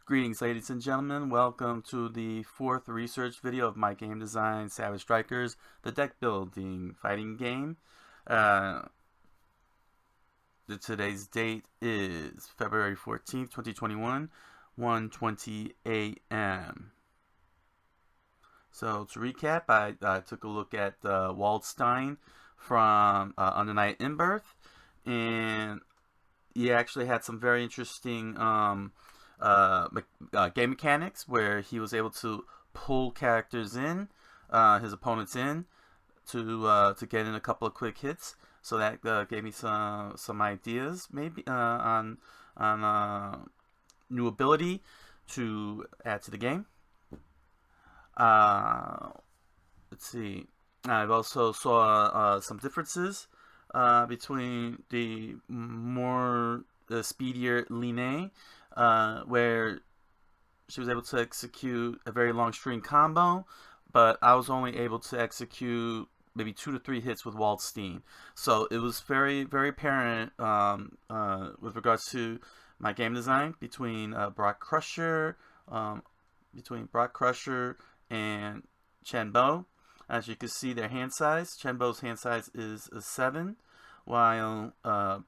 Greetings, ladies and gentlemen. Welcome to the fourth research video of my game design, Savage Strikers, the deck building fighting game. Today's date is February 14th, 2021, 1:20 a.m. So to recap, I took a look at Waldstein from Under Night in Birth, and he actually had some very interesting game mechanics where he was able to pull characters in, his opponents in, to get in a couple of quick hits. So that gave me some ideas maybe on new ability to add to the game. Let's see. I've also saw some differences between the more speedier Line, where she was able to execute a very long string combo, but I was only able to execute maybe 2 to 3 hits with Waldstein. So it was very, very apparent with regards to my game design between Brock Crusher and Chenbo. As you can see, their hand size. Chenbo's hand size is a 7, while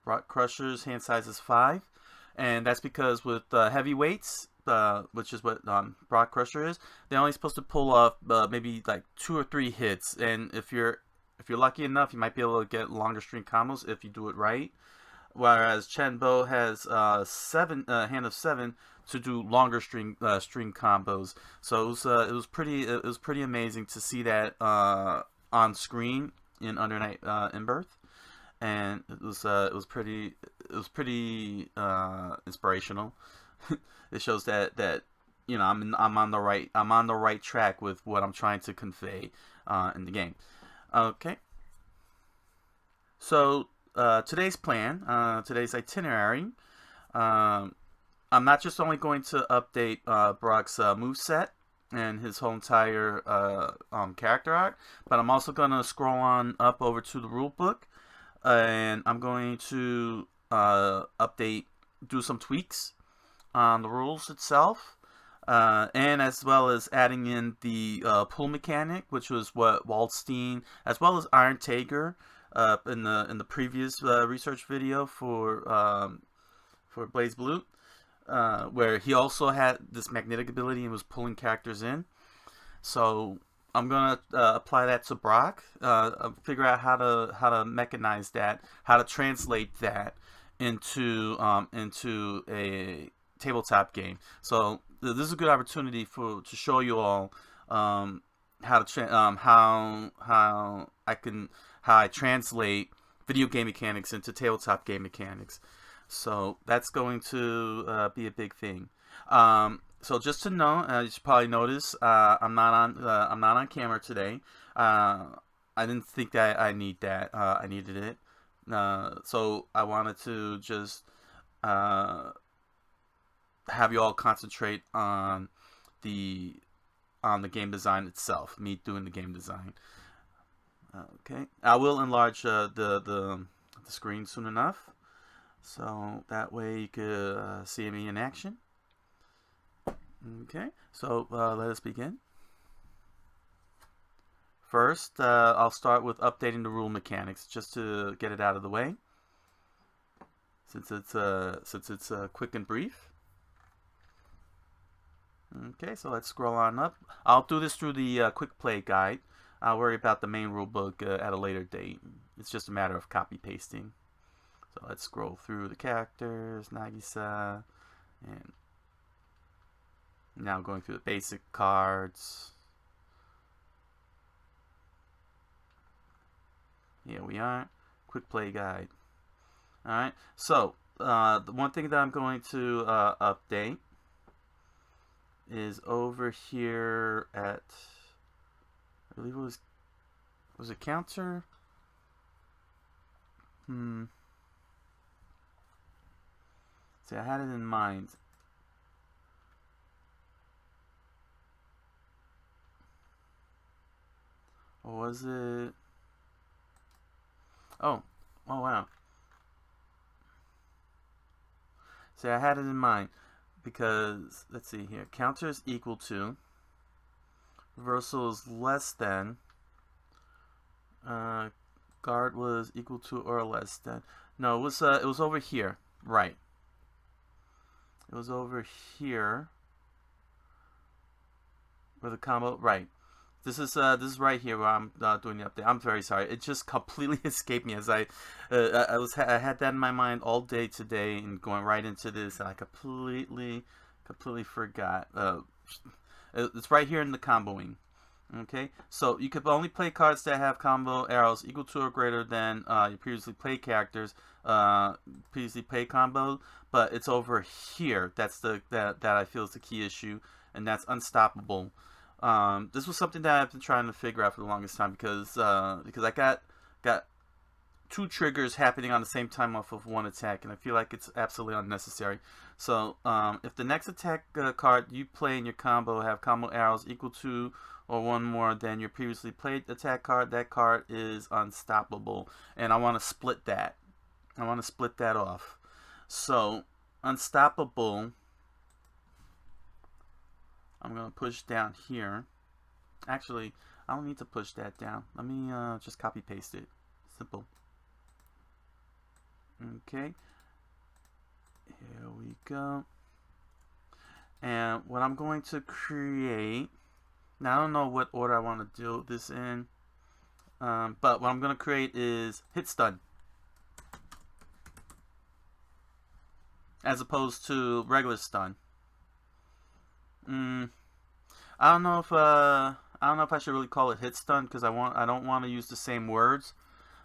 Brock Crusher's hand size is 5. And that's because with heavyweights, which is what Brock Crusher is, they're only supposed to pull off maybe like 2 or 3 hits. And if you're lucky enough, you might be able to get longer string combos if you do it right. Whereas Chenbo has hand of 7 to do longer string combos. So it was pretty amazing to see that on screen in Under Night in Birth. And it was pretty inspirational. It shows that you know I'm on the right track with what I'm trying to convey in the game. Okay. So today's plan, today's itinerary. I'm not just only going to update Brock's moveset and his whole entire character arc, but I'm also going to scroll on up over to the rulebook. And I'm going to do some tweaks on the rules itself, and as well as adding in the pull mechanic, which was what Waldstein, as well as Iron Tiger, in the previous research video for BlazBlue, where he also had this magnetic ability and was pulling characters in. So I'm gonna apply that to Brock. Figure out how to mechanize that, how to translate that into a tabletop game. So this is a good opportunity to show you all how I translate video game mechanics into tabletop game mechanics. So that's going to be a big thing. So just to know, you should probably notice I'm not on camera today. I didn't think that I needed it. So I wanted to just have you all concentrate on the game design itself. Me doing the game design. Okay, I will enlarge the screen soon enough, so that way you could see me in action. Okay, so let us begin. First, I'll start with updating the rule mechanics just to get it out of the way, since it's quick and brief. Okay, so let's scroll on up. I'll do this through the quick play guide. I'll worry about the main rulebook at a later date. It's just a matter of copy pasting. So let's scroll through the characters, Nagisa, and now going through the basic cards. Here we are. Quick play guide. Alright, so the one thing that I'm going to update is over here at, I believe it was a counter? See, I had it in mind. Or was it? Oh wow. See, I had it in mind. because let's see here. Counter is equal to. Reversal is less than. Guard was equal to or less than. No, it was over here. Right. It was over here. Where the combo, right. This is right here where I'm doing the update. I'm very sorry. It just completely escaped me as I had that in my mind all day today and going right into this, and I completely forgot. It's right here in the comboing. Okay, so you could only play cards that have combo arrows equal to or greater than your previously played characters, previously played combo, but it's over here. That's that I feel is the key issue, and that's unstoppable. This was something that I've been trying to figure out for the longest time because I got two triggers happening on the same time off of one attack, and I feel like it's absolutely unnecessary. So if the next attack card you play in your combo have combo arrows equal to or one more than your previously played attack card, that card is unstoppable, and I want to split that. I want to split that off. So unstoppable, I'm going to push down here. Actually, I don't need to push that down. Let me just copy paste it. Simple. Okay. Here we go. And what I'm going to create, now I don't know what order I want to do this in, but what I'm going to create is hit stun, as opposed to regular stun. I don't know if I should really call it hit stun because I don't want to use the same words.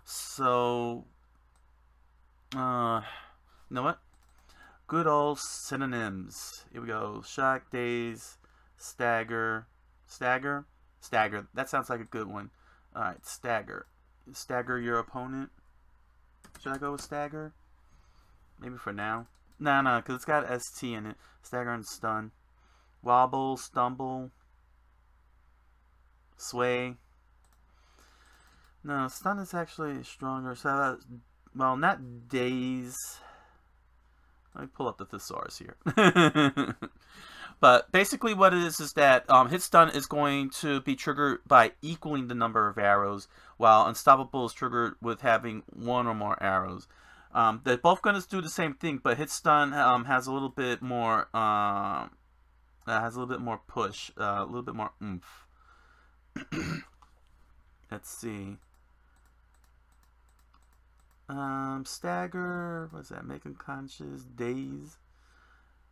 So, you know what? Good old synonyms. Here we go. Shock, daze, stagger. Stagger? Stagger. That sounds like a good one. Alright, stagger. Stagger your opponent. Should I go with stagger? Maybe for now. No, because it's got ST in it. Stagger and stun. Wobble, stumble. Sway. No, stun is actually stronger. So, well, not daze. Let me pull up the thesaurus here. But basically what it is that hit stun is going to be triggered by equaling the number of arrows, while unstoppable is triggered with having one or more arrows. They're both going to do the same thing, but hit stun has a little bit more push, a little bit more oomph. Let's see. Stagger, what's that? Make unconscious. Daze.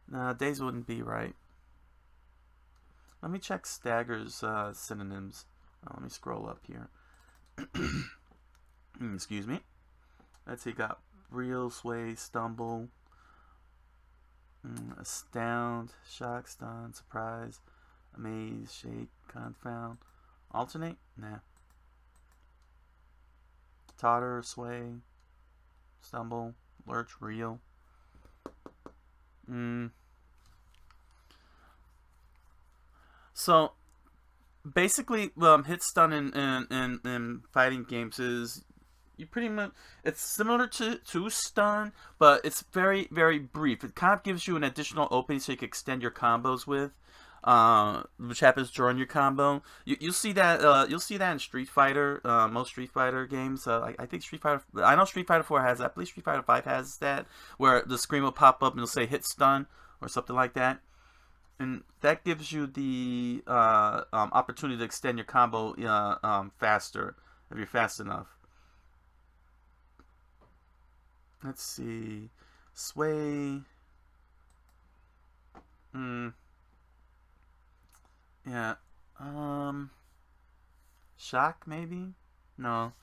Nah, daze wouldn't be right. Let me check stagger's synonyms. Let me scroll up here. Excuse me. Let's see, got reel, sway, stumble, astound, shock, stun, surprise, amaze, shake, confound, alternate? Nah. Totter, sway, stumble, lurch, reel. So basically, hit stun in fighting games is you pretty much, it's similar to stun, but it's very brief. It kind of gives you an additional opening so you can extend your combos with, which happens during your combo. You'll see that in Street Fighter, most Street Fighter games. I think I know Street Fighter 4 has that. I believe Street Fighter 5 has that, where the screen will pop up and it'll say hit stun or something like that. And that gives you the opportunity to extend your combo faster if you're fast enough. Let's see, sway. Yeah. Shock maybe? No.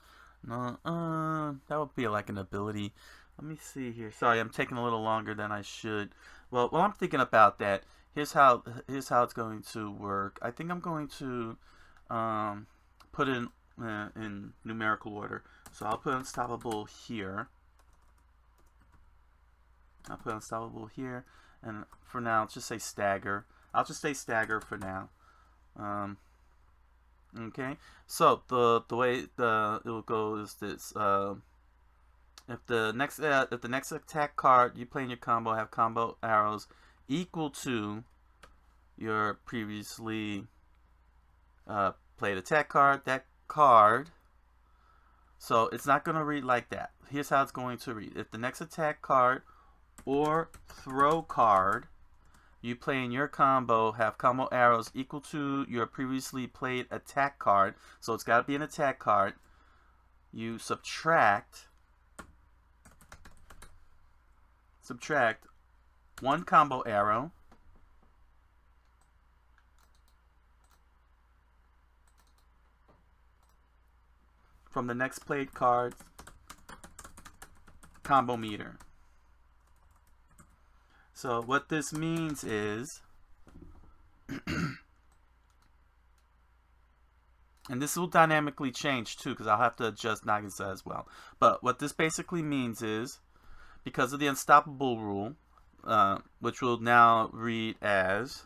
That would be like an ability. Let me see here. Sorry, I'm taking a little longer than I should. Well, while I'm thinking about that, here's how it's going to work. I think I'm going to put it in numerical order. So I'll put unstoppable here. I'll put unstoppable here, and for now, let's just say stagger. I'll just say stagger for now. Okay. So the way it will go is this: if the next attack card you play in your combo have combo arrows equal to your previously played attack card. That card. So it's not going to read like that. Here's how it's going to read. If the next attack card or throw card you play in your combo have combo arrows equal to your previously played attack card, so it's got to be an attack card, you subtract one combo arrow from the next played card's combo meter. So what this means is, and this will dynamically change too because I'll have to adjust Nagisa as well. But what this basically means is, because of the unstoppable rule, which will now read as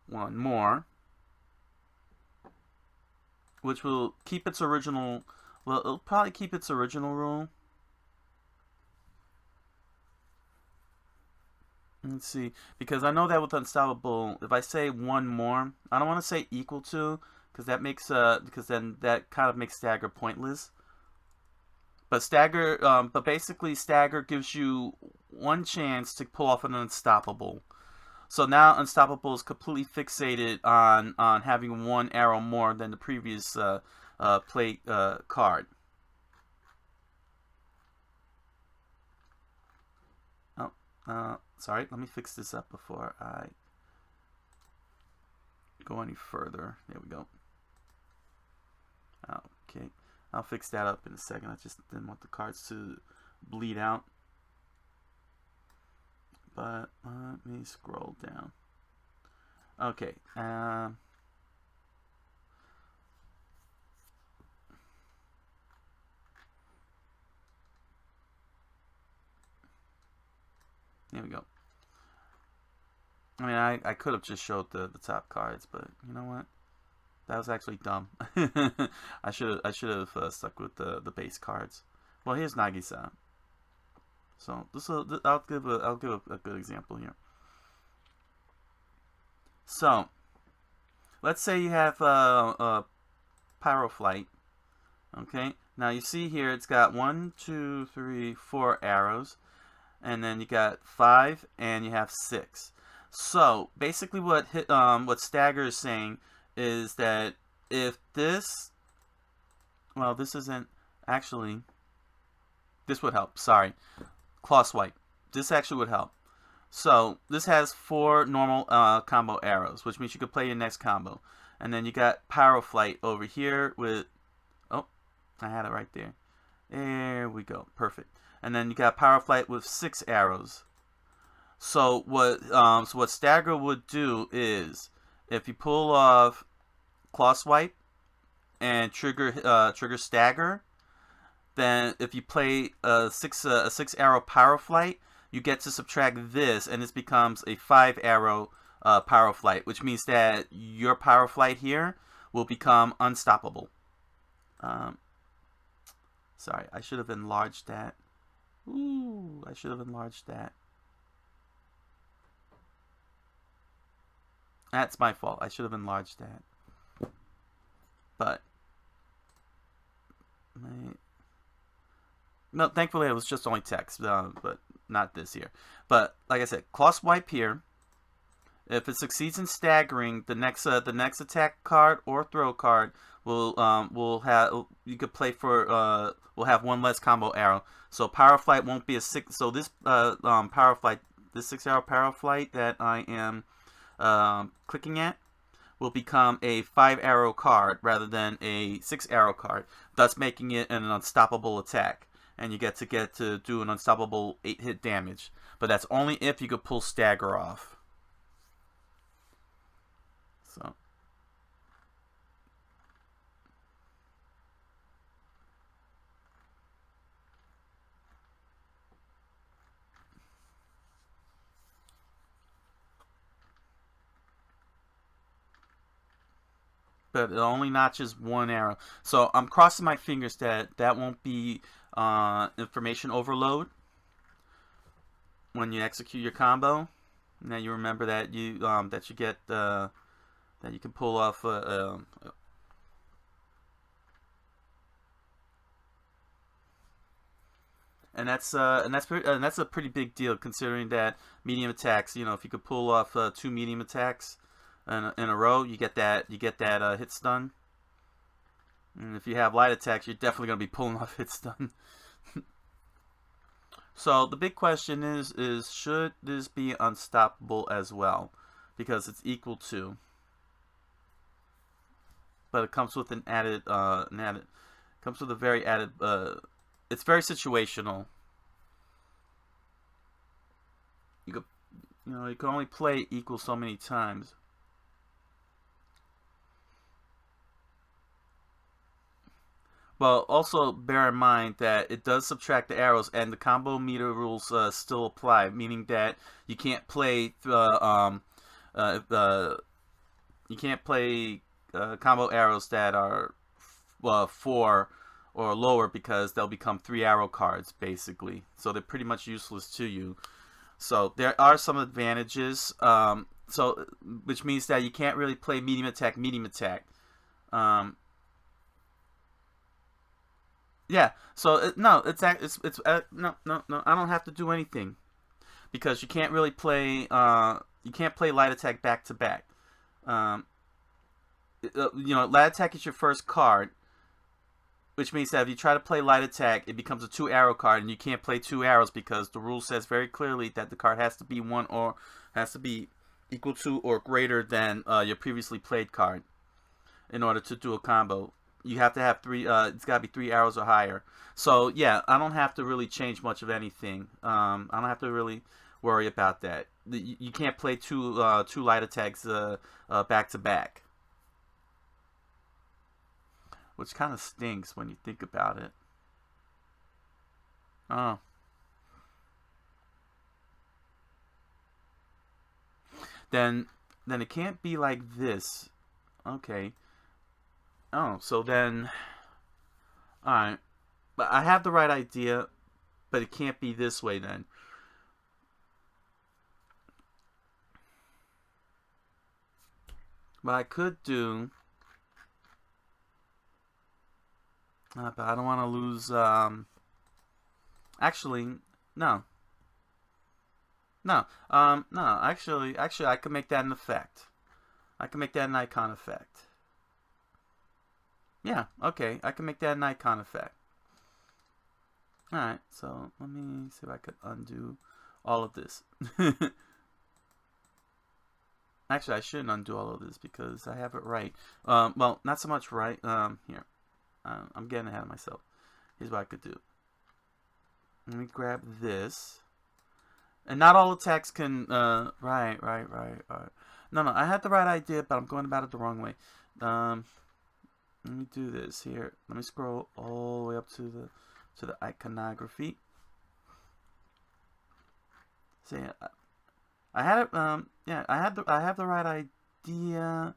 one more, which will keep its original, well, it'll probably keep its original rule. Let's see, because I know that with unstoppable, if I say one more, I don't want to say equal to, because that makes because then that kind of makes stagger pointless. But stagger, but basically stagger gives you one chance to pull off an unstoppable. So now unstoppable is completely fixated on having one arrow more than the previous play card. Oh, sorry, let me fix this up before I go any further. There we go. Okay, I'll fix that up in a second. I just didn't want the cards to bleed out. But let me scroll down. Okay. There we go. I mean, I could have just showed the top cards, but you know what? That was actually dumb. I should have stuck with the base cards. Well, here's Nagisa. So I'll give a good example here. So let's say you have Pyroflight. Okay. Now you see here it's got 1, 2, 3, 4 arrows. And then you got 5 and you have 6. So basically what Stagger is saying is that if this, well, this isn't actually, this would help, sorry, claw swipe, this actually would help. So this has 4 normal combo arrows, which means you could play your next combo. And then you got Pyroflight over here with, oh, I had it right there. There we go, perfect. And then you got Pyroflight with 6 arrows. So what Stagger would do is, if you pull off Claw Swipe and trigger Stagger, then if you play a 6 arrow Pyroflight, you get to subtract this, and this becomes a 5 arrow Pyroflight, which means that your Pyroflight here will become unstoppable. Sorry, I should have enlarged that. Ooh, I should have enlarged that. That's my fault. I should have enlarged that. But no, thankfully it was just only text, but not this here. But like I said, claw swipe here. If it succeeds in staggering, the next attack card or throw card will have, you could play for will have 1 less combo arrow. So Pyroflight won't be a 6. So this Pyroflight, this 6 arrow Pyroflight that I am clicking at, will become a 5 arrow card rather than a 6 arrow card, thus making it an unstoppable attack. And you get to do an unstoppable 8-hit damage. But that's only if you could pull Stagger off. So. But it only notches 1 arrow. So I'm crossing my fingers that that won't be information overload. when you execute your combo. Now you remember that you get that you can pull off and that's a pretty big deal, considering that medium attacks. If you could pull off 2 medium attacks in a row, you get that hit stun. And if you have light attacks, you're definitely gonna be pulling off hit stun. So the big question is should this be unstoppable as well? Because it's equal to, but it comes with comes with a very added. It's very situational. You can only play equal so many times. Well, also bear in mind that it does subtract the arrows, and the combo meter rules still apply, meaning that you can't play you can't play combo arrows that are 4 or lower, because they'll become 3 arrow cards basically. So they're pretty much useless to you. So there are some advantages. Which means that you can't really play medium attack. Yeah. So no, no. I don't have to do anything, because you can't really play. You can't play light attack back to back. Light attack is your first card, which means that if you try to play light attack, it becomes a 2 arrow card, and you can't play 2 arrows because the rule says very clearly that the card has to be equal to or greater than your previously played card in order to do a combo. You have to have 3. It's got to be 3 arrows or higher. So yeah, I don't have to really change much of anything. I don't have to really worry about that. You can't play two light attacks back to back, which kind of stinks when you think about it. Oh. Then it can't be like this. Okay. Oh, so then, alright. But I have the right idea, but it can't be this way then. But I could do, but I don't want to lose, actually, no. No, actually, I could make that an effect. I can make that an icon effect. Yeah, okay, I can make that an icon effect. Alright, so let me see if I could undo all of this. Actually, I shouldn't undo all of this because I have it right. Well, not so much right. Here. I'm getting ahead of myself. Here's what I could do. Let me grab this. And not all attacks can, right. No, I had the right idea, but I'm going about it the wrong way. Let me do this here. Let me scroll all the way up to the iconography. See, I had it. Yeah, I have the right idea,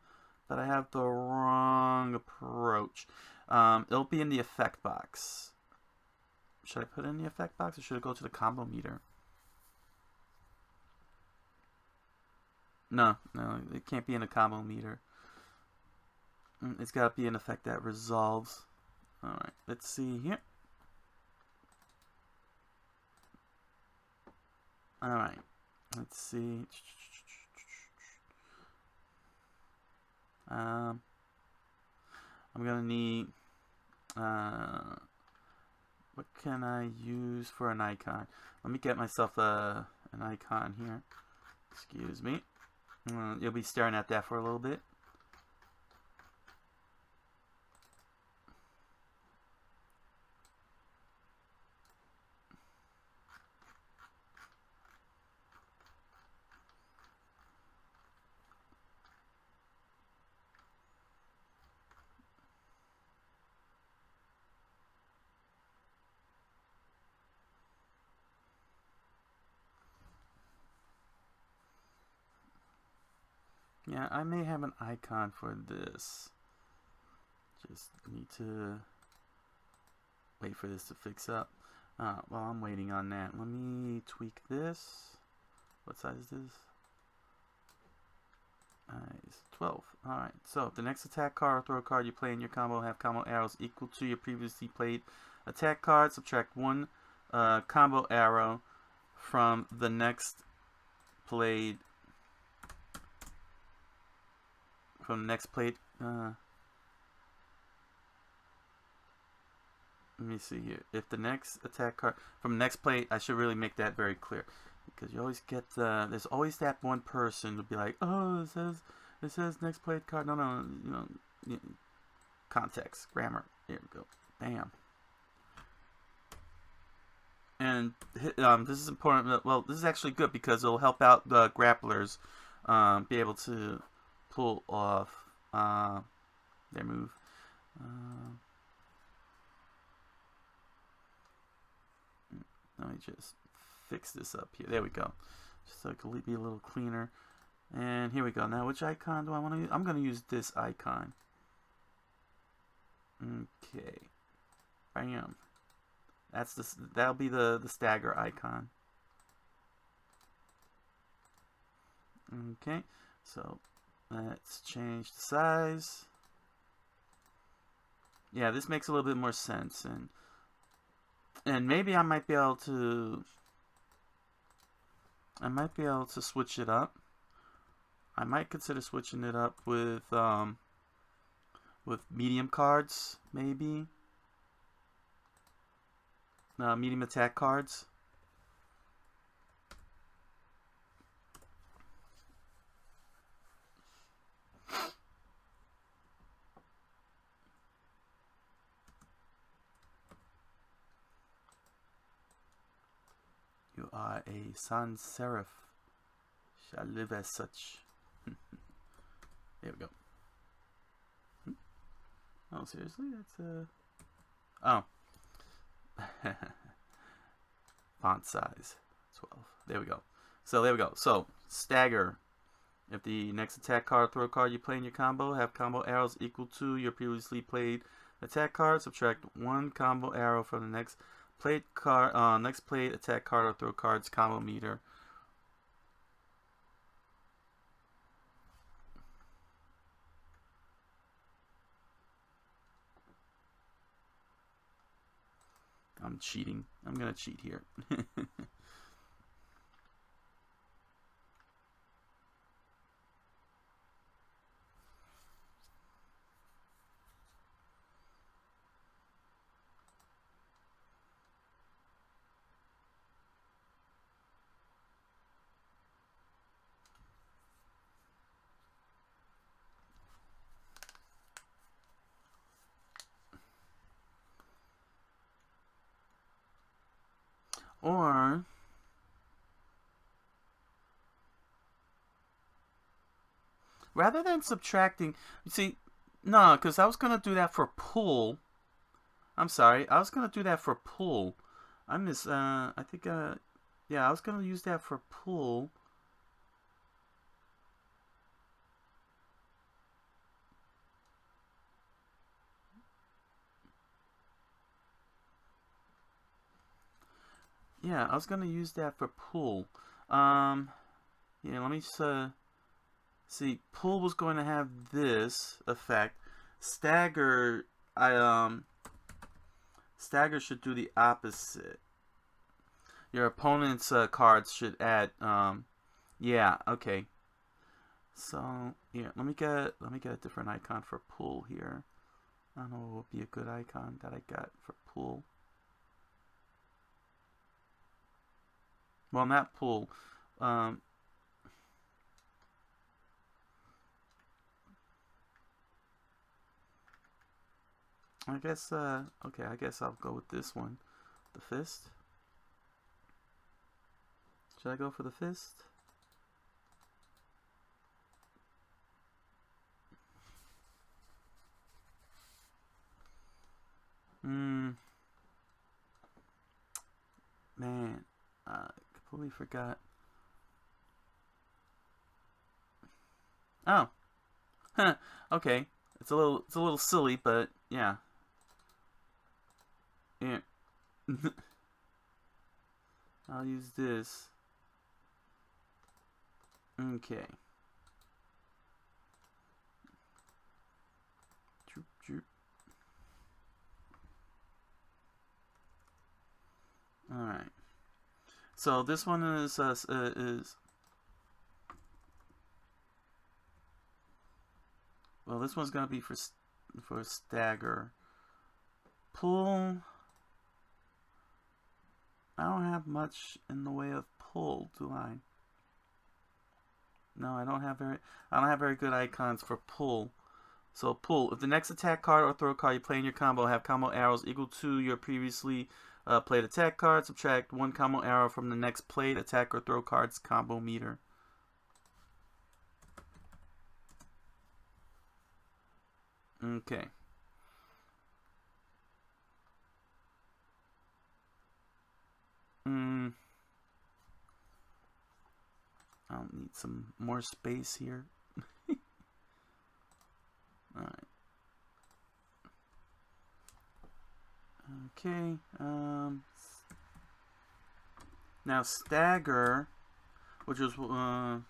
but I have the wrong approach. It'll be in the effect box. Should I put it in the effect box, or should it go to the combo meter? No, it can't be in a combo meter. It's got to be an effect that resolves. Alright, let's see here. Alright, let's see. I'm gonna need, what can I use for an icon? Let me get myself an icon here. Excuse me. You'll be staring at that for a little bit. Yeah, I may have an icon for this. Just need to wait for this to fix up. Well, I'm waiting on that. Let me tweak this. What size is this? It's 12. Alright, so the next attack card or throw card you play in your combo have combo arrows equal to your previously played attack card. Subtract one combo arrow from the next played. Let me see here. If the next attack card from next plate, I should really make that very clear, because you always get there's always that one person who'll be like, oh, it says next plate card. No, context, grammar. Here we go. Bam. And this is important. Well, this is actually good because it'll help out the grapplers be able to pull off their move. Let me just fix this up here. There we go. Just so it can be a little cleaner. And here we go. Now, which icon do I want to use? I'm going to use this icon. Okay. Bam. That'll be the stagger icon. Okay. So let's change the size. Yeah, this makes a little bit more sense, and maybe I might be able to switch it up. I might consider switching it up with medium cards, maybe. Medium attack cards. You are a sans serif, shall live as such. There we go. Oh, seriously? That's oh. Font size 12. There we go. So there we go. So stagger. If the next attack card, throw card you play in your combo have combo arrows equal to your previously played attack card, subtract one combo arrow from the next played card, next played attack card or throw card's combo meter. I'm cheating. I'm gonna cheat here. Or rather than subtracting, you see, no, because I was gonna do that for pull. I'm sorry, I was gonna do that for pull. I think yeah, I was gonna use that for pull. Yeah, I was gonna use that for pull. Yeah, let me see. Pull was going to have this effect. Stagger, stagger should do the opposite. Your opponent's cards should add. Yeah, okay. So yeah, let me get a different icon for pull here. I don't know what would be a good icon that I got for pull. Well, not pull. I guess, okay, I guess I'll go with this one. The fist. Should I go for the fist? Man, I completely forgot. Oh. Huh. Okay. It's a little silly, but yeah. Yeah. I'll use this. Okay. Droop, droop. All right. So this one is well, this one's gonna be for stagger. Pull. I don't have much in the way of pull, do I? No, I don't have very good icons for pull. So pull. If the next attack card or throw card you play in your combo have combo arrows equal to your previously played attack card, subtract one combo arrow from the next played attack or throw card's combo meter. Okay. I'll need some more space here. Alright. Okay. Now stagger, which is alright,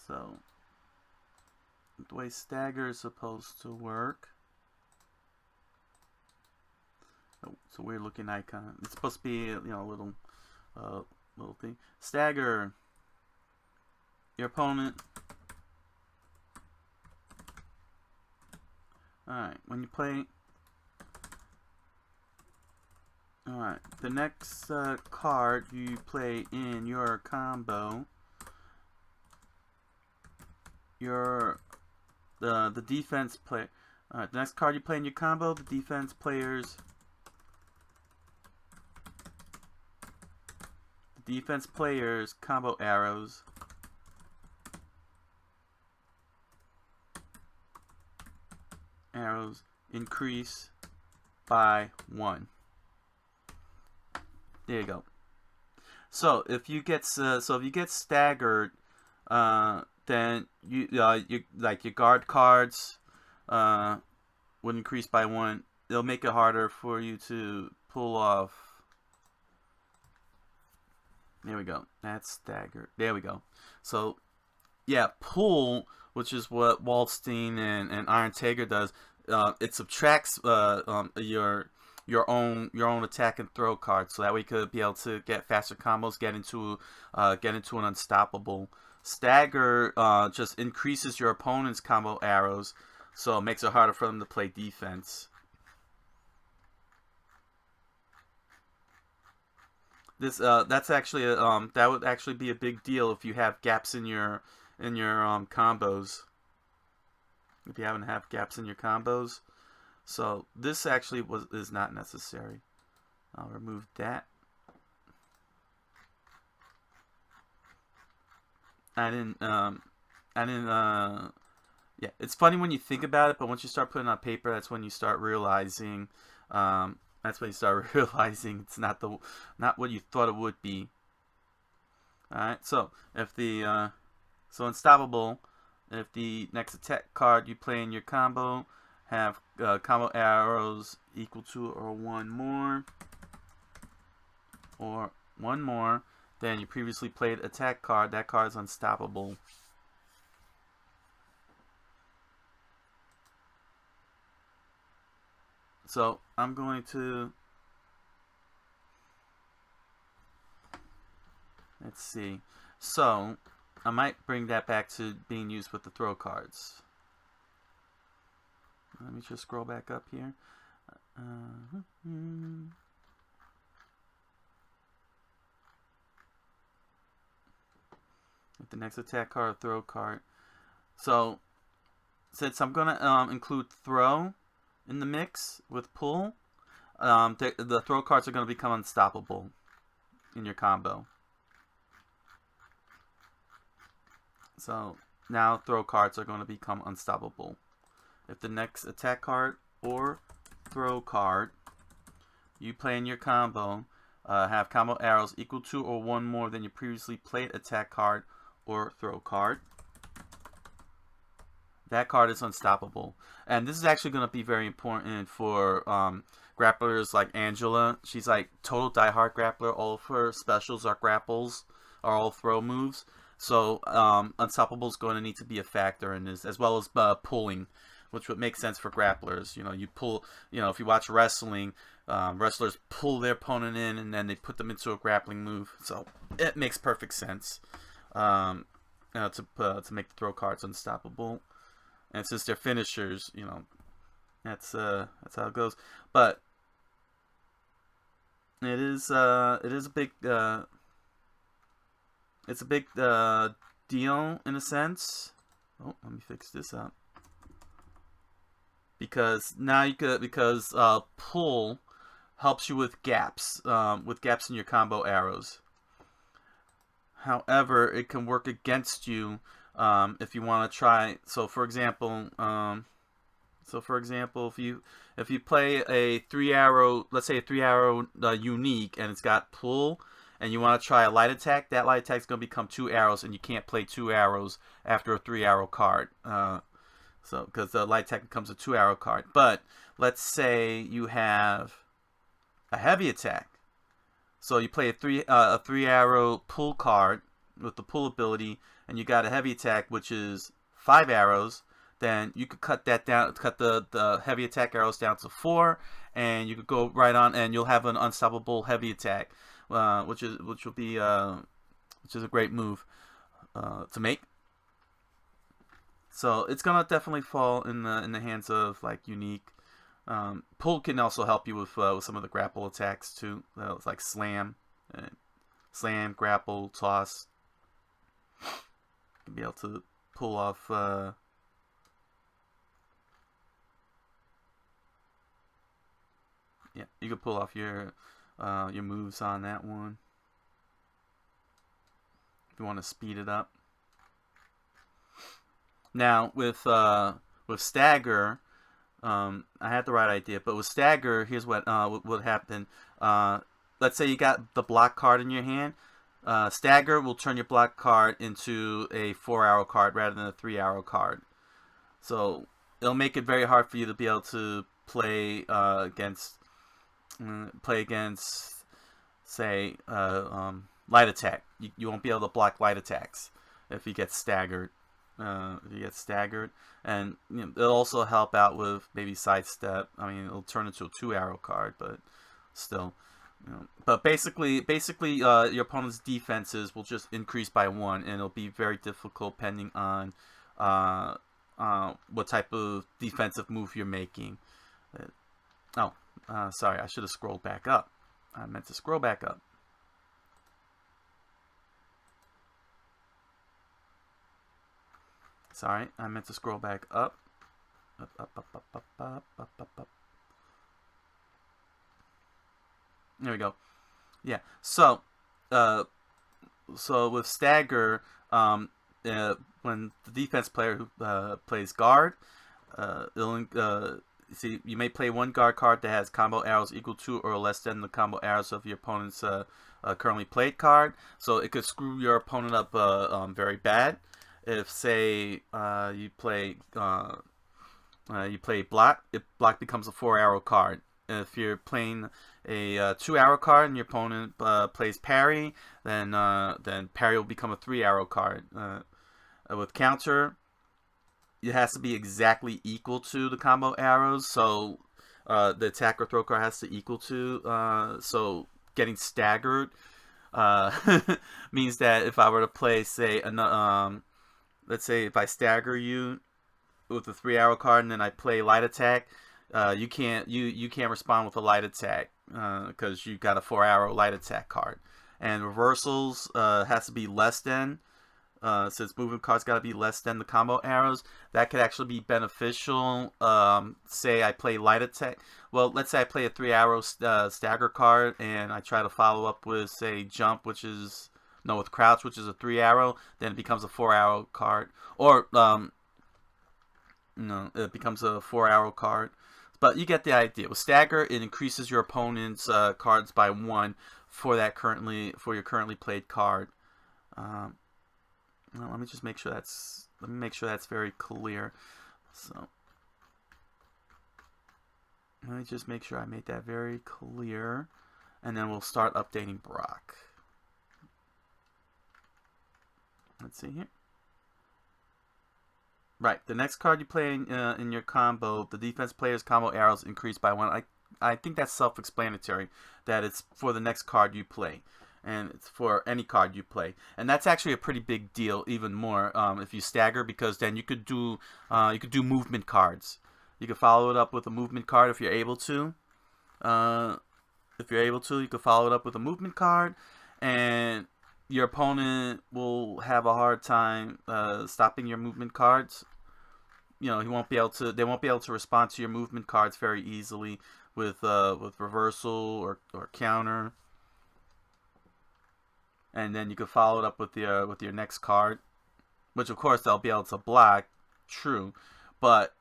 so the way stagger is supposed to work. Oh, it's a weird looking icon. It's supposed to be, you know, a little thing. Stagger. Your opponent. Alright, when you play. Alright, the next card you play in your combo, the defense player. Alright, the next card you play in your combo, the defense players. Defense players combo arrows increase by 1. There you go. So if you get staggered, then you like your guard cards would increase by 1. It'll make it harder for you to pull off. There we go. That's staggered. There we go. So, yeah, pull, which is what Waldstein and Iron Tiger does. It subtracts your own attack and throw card, so that way you could be able to get faster combos, get into an unstoppable. Stagger just increases your opponent's combo arrows, so it makes it harder for them to play defense. This that's actually that would actually be a big deal if you have gaps in your combos. If you haven't have gaps in your combos, so this actually is not necessary. I'll remove that. Yeah, it's funny when you think about it, but once you start putting it on paper, that's when you start realizing. That's when you start realizing it's not what you thought it would be. All right, so if the unstoppable, if the next attack card you play in your combo have combo arrows equal to or one more, than your previously played attack card, that card is unstoppable. So I'm going to, let's see. So I might bring that back to being used with the throw cards. Let me just scroll back up here. With the next attack card or throw card. So since I'm going to include throw in the mix with pull, the throw cards are going to become unstoppable in your combo. So now throw cards are going to become unstoppable. If the next attack card or throw card you play in your combo have combo arrows equal to or one more than your previously played attack card or throw card, that card is unstoppable. And this is actually going to be very important for grapplers like Angela. She's like total diehard grappler. All of her specials are grapples, are all throw moves. So Unstoppable is going to need to be a factor in this, as well as pulling, which would make sense for grapplers. You know, you pull. You know, if you watch wrestling, wrestlers pull their opponent in and then they put them into a grappling move. So it makes perfect sense to make the throw cards unstoppable. And since they're finishers, you know, that's how it goes. But it is a big it's a big deal in a sense. Oh, let me fix this up. Because now pull helps you with gaps in your combo arrows. However, it can work against you if you want to try. So for example, if you play a 3-arrow, let's say a 3-arrow unique, and it's got pull, and you want to try a light attack, that light attack is going to become 2 arrows, and you can't play 2 arrows after a 3-arrow card. So because the light attack becomes a 2-arrow card. But let's say you have a heavy attack. So you play a 3-arrow pull card with the pull ability, and you got a heavy attack which is 5 arrows. Then you could cut that down, cut the heavy attack arrows down to 4, and you could go right on, and you'll have an unstoppable heavy attack, which is a great move to make. So it's gonna definitely fall in the hands of like unique. Pull can also help you with some of the grapple attacks too, like slam, grapple, toss. You'll be able to pull off. Yeah, you can pull off your moves on that one if you want to speed it up. Now with stagger, I had the right idea, but with stagger, here's what happened. Let's say you got the block card in your hand. Stagger will turn your block card into a 4-arrow card rather than a 3-arrow card. So it'll make it very hard for you to be able to play against, say, light attack. You won't be able to block light attacks if you get staggered. And you know, it'll also help out with maybe sidestep. I mean, it'll turn into a 2-arrow card, but still, you know. But basically, your opponent's defenses will just increase by 1, and it'll be very difficult depending on what type of defensive move you're making. Sorry, I should have scrolled back up. I meant to scroll back up. Sorry, I meant to scroll back up. Up. There we go. Yeah. So with stagger, when the defense player who plays guard, see, you may play one guard card that has combo arrows equal to or less than the combo arrows of your opponent's currently played card. So it could screw your opponent up very bad. If say you play block, block becomes a 4-arrow card. If you're playing a 2-arrow card and your opponent plays parry, then parry will become a 3-arrow card. With counter, it has to be exactly equal to the combo arrows. So the attack or throw card has to equal to. So getting staggered means that if I were to play, say, let's say if I stagger you with a 3-arrow card and then I play light attack, you can't respond with a light attack because you got a 4-arrow light attack card. And reversals has to be less than, since movement cards got to be less than the combo arrows. That could actually be beneficial. Say I play light attack. Well, let's say I play a 3-arrow stagger card and I try to follow up with, say, jump, with crouch, which is a 3-arrow. Then it becomes a 4-arrow card, or it becomes a 4-arrow card. But you get the idea. With stagger, it increases your opponent's cards by 1 for your currently played card. Let me just make sure that's very clear. So Let me just make sure I made that very clear. And then we'll start updating Brock. Let's see here. Right, the next card you play in your combo, the defense player's combo arrows increase by 1. I think that's self-explanatory, that it's for the next card you play. And it's for any card you play. And that's actually a pretty big deal, even more, if you stagger, because then you could do movement cards. You could follow it up with a movement card if you're able to. You could follow it up with a movement card, and your opponent will have a hard time stopping your movement cards. You know, they won't be able to respond to your movement cards very easily with reversal or counter. And then you can follow it up with your next card, which of course they'll be able to block. True, but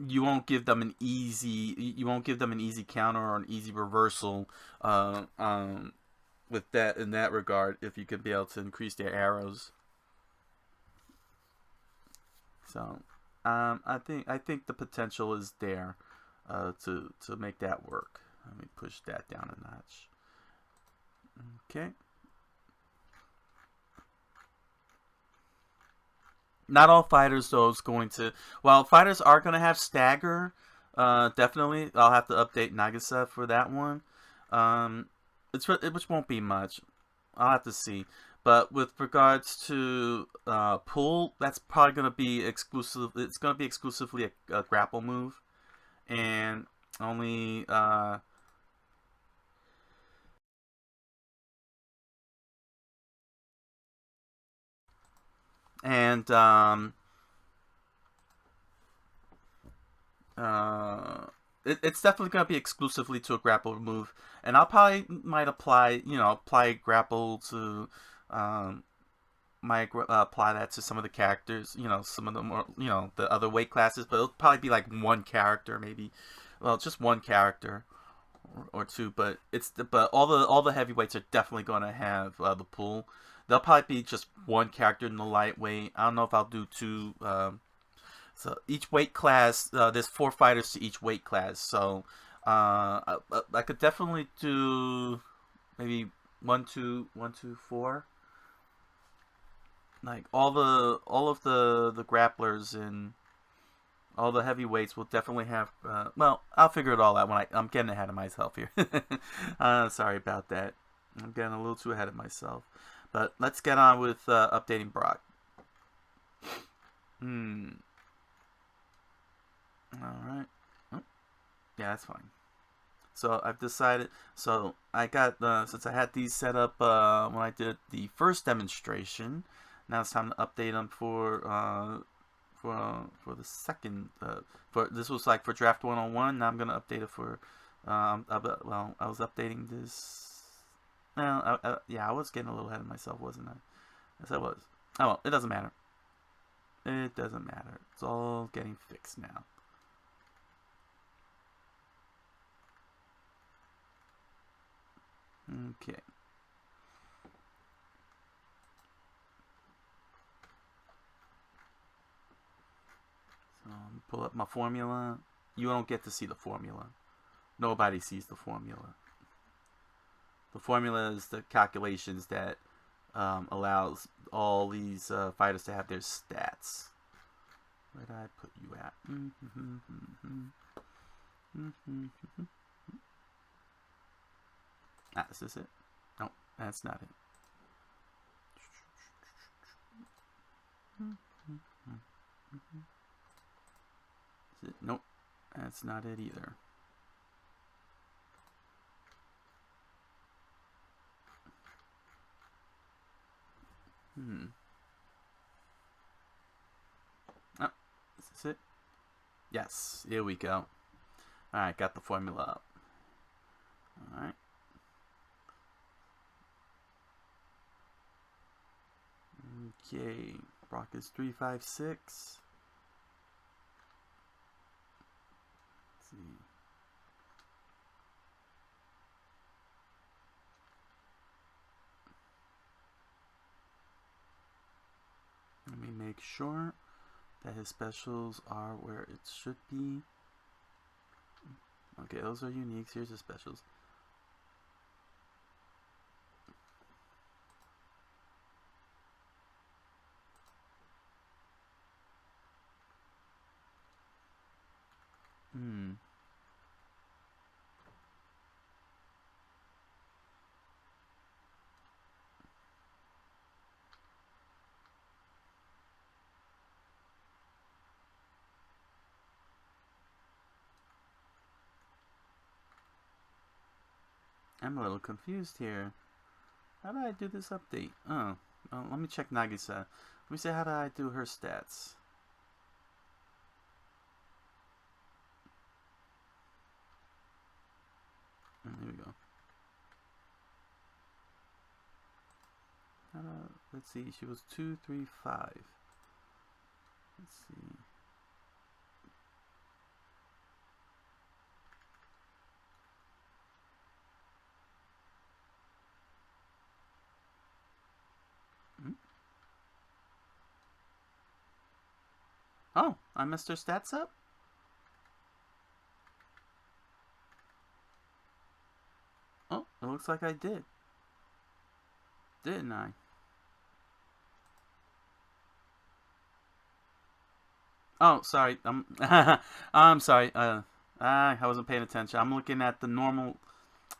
you won't give them an easy counter or an easy reversal with that in that regard, if you could be able to increase their arrows. So I think the potential is there to make that work. Let me push that down a notch. Okay. Not all fighters though is going to. Well, fighters are going to have stagger. Definitely, I'll have to update Nagisa for that one. Which won't be much. I'll have to see. But with regards to pull, that's probably going to be exclusive. It's going to be exclusively a grapple move, and only and it's definitely going to be exclusively to a grapple move, and I'll probably might apply grapple to apply that to some of the characters, some of the more, the other weight classes, but it'll probably be like one character, maybe, well, just one character or two, but all the heavyweights are definitely going to have the pull. There'll probably be just one character in the lightweight. I don't know if I'll do two. So each weight class, there's 4 fighters to each weight class. So I could definitely do maybe 1, 2, 1, 2, 4. Like all of the grapplers and all the heavyweights will definitely have. Well, I'll figure it all out when I'm getting ahead of myself here. Sorry about that. I'm getting a little too ahead of myself. But let's get on with updating Brock. Alright. Oh, yeah, that's fine. So I've decided. So I got since I had these set up when I did the first demonstration. Now it's time to update them for the second. For this was like for draft 101. Now I'm gonna update it for. Well, I was updating this. Well, yeah, I was getting a little ahead of myself, wasn't I? Yes, I was. Oh well, it doesn't matter. It doesn't matter. It's all getting fixed now. Okay. So pull up my formula. You don't get to see the formula. Nobody sees the formula. The formula is the calculations that allows all these fighters to have their stats. Where did I put you at? Is this it? No, that's not it. Is it? Nope, that's not it either. Oh, is this it? Yes, here we go. Alright, got the formula up. Alright. Okay, Brock is 356. Let's see. Let me make sure that his specials are where it should be. Okay, those are uniques. Here's the specials. I'm a little confused here. How do I do this update? Oh, well, let me check Nagisa. Let me see how do I do her stats. Here we go. Let's see. She was 235. Let's see. Oh, I messed her stats up? Oh, it looks like I did. Didn't I? Oh, sorry. I'm sorry. I wasn't paying attention. I'm looking at the normal.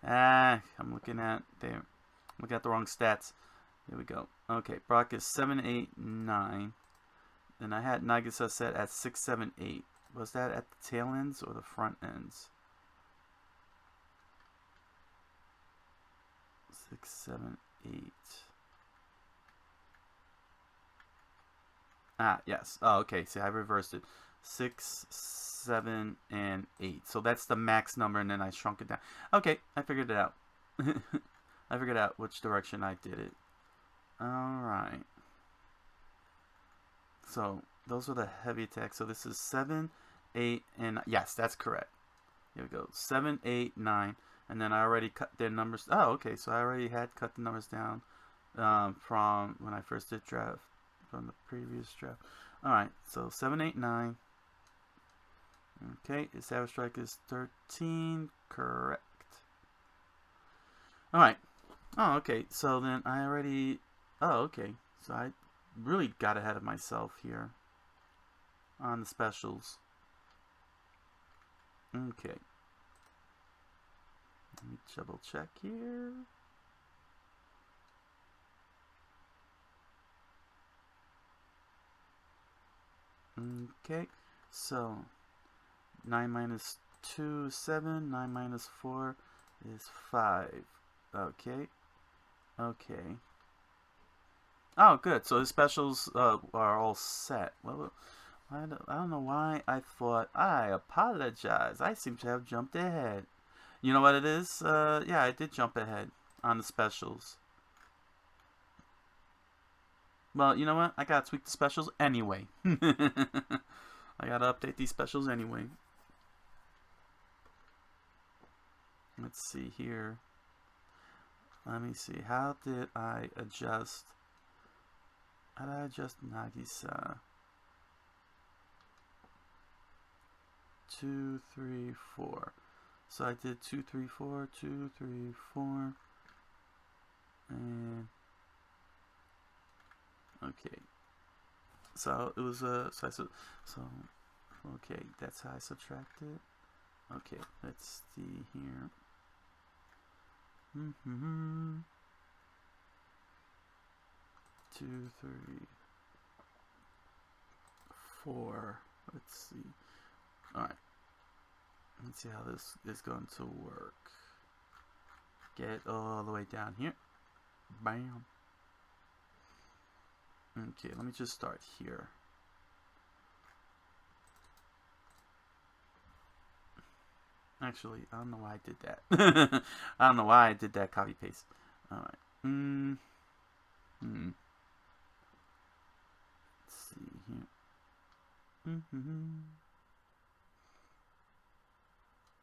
I'm looking at there. I'm looking at the wrong stats. Here we go. Okay, Brock is 789. And I had Nagisa set at 678. Was that at the tail ends or the front ends? 678. Ah, yes. Oh, okay. See, I reversed it. 6, 7, and 8. So that's the max number, and then I shrunk it down. Okay, I figured it out. I figured out which direction I did it. Alright. So, those were the heavy attacks. So this is 7, 8, and... Yes, that's correct. Here we go. 7, 8, 9. And then I already cut their numbers... Oh, okay. So I already had cut the numbers down from when I first did draft. From the previous draft. Alright, so 7, 8, 9. Okay, his average strike is 13. Correct. Alright. Oh, okay. So then I already... Oh, okay. So I really got ahead of myself here on the specials. Okay. Let me double check here. Okay, so 9 minus 2 is 7, 9 minus 4 is 5. Okay, okay. Oh, good. So the specials are all set. Well, I don't know why I thought. I apologize. I seem to have jumped ahead. You know what it is? Yeah, I did jump ahead on the specials. Well, you know what? I gotta tweak the specials anyway. I gotta update these specials anyway. Let's see here. Let me see. How did I adjust? How did I adjust Nagisa? 2, 3, 4. So I did 2, 3, 4, 2, 3, 4, and okay. So it was okay. That's how I subtracted. Okay, let's see here. 2, 3, 4. Let's see. All right. Let's see how this is going to work. Get all the way down here. Bam. Okay, let me just start here. Actually, I don't know why I did that. I don't know why I did that copy paste. Alright. Let's see here.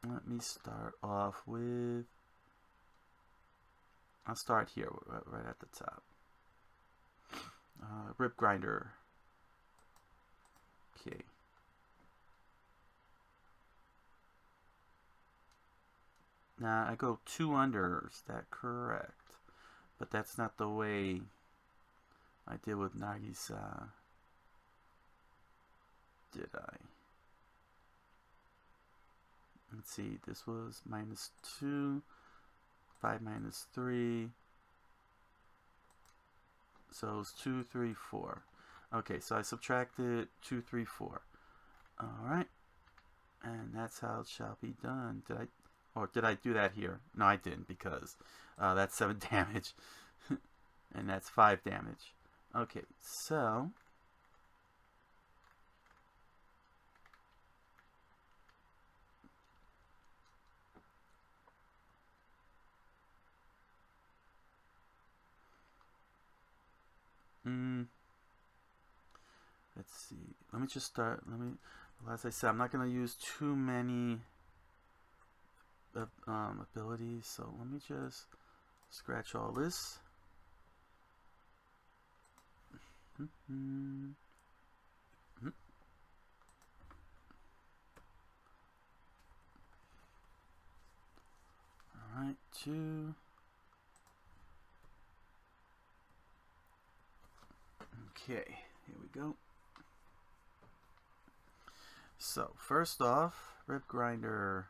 Let me start off with... I'll start here, right at the top. Rip grinder. Okay. Now I go 2 under. Is that correct? But that's not the way I did with Nagisa. Did I? Let's see. This was -2. 5 minus 3. So it's 2, 3, 4. Okay, so I subtracted 2, 3, 4. Alright. And that's how it shall be done. Did I do that here? No, I didn't, because that's 7 damage. And that's 5 damage. Okay, so let's see. Let me just start. As I said, I'm not going to use too many abilities. So let me just scratch all this. Alright, 2. Okay, here we go. So, first off, Rip Grinder.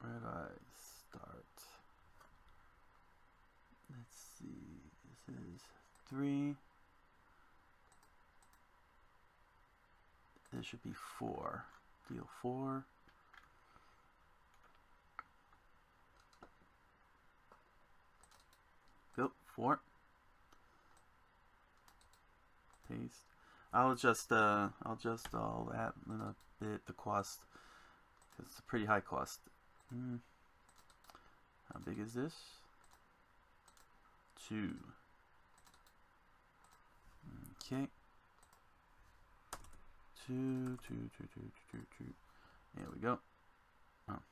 Where do I start? Let's see. This is 3. This should be 4. Deal 4. Go 4. Paste. I'll adjust all that in a bit, the cost, because it's a pretty high cost. How big is this? 2. Okay. 2. There we go. Oh,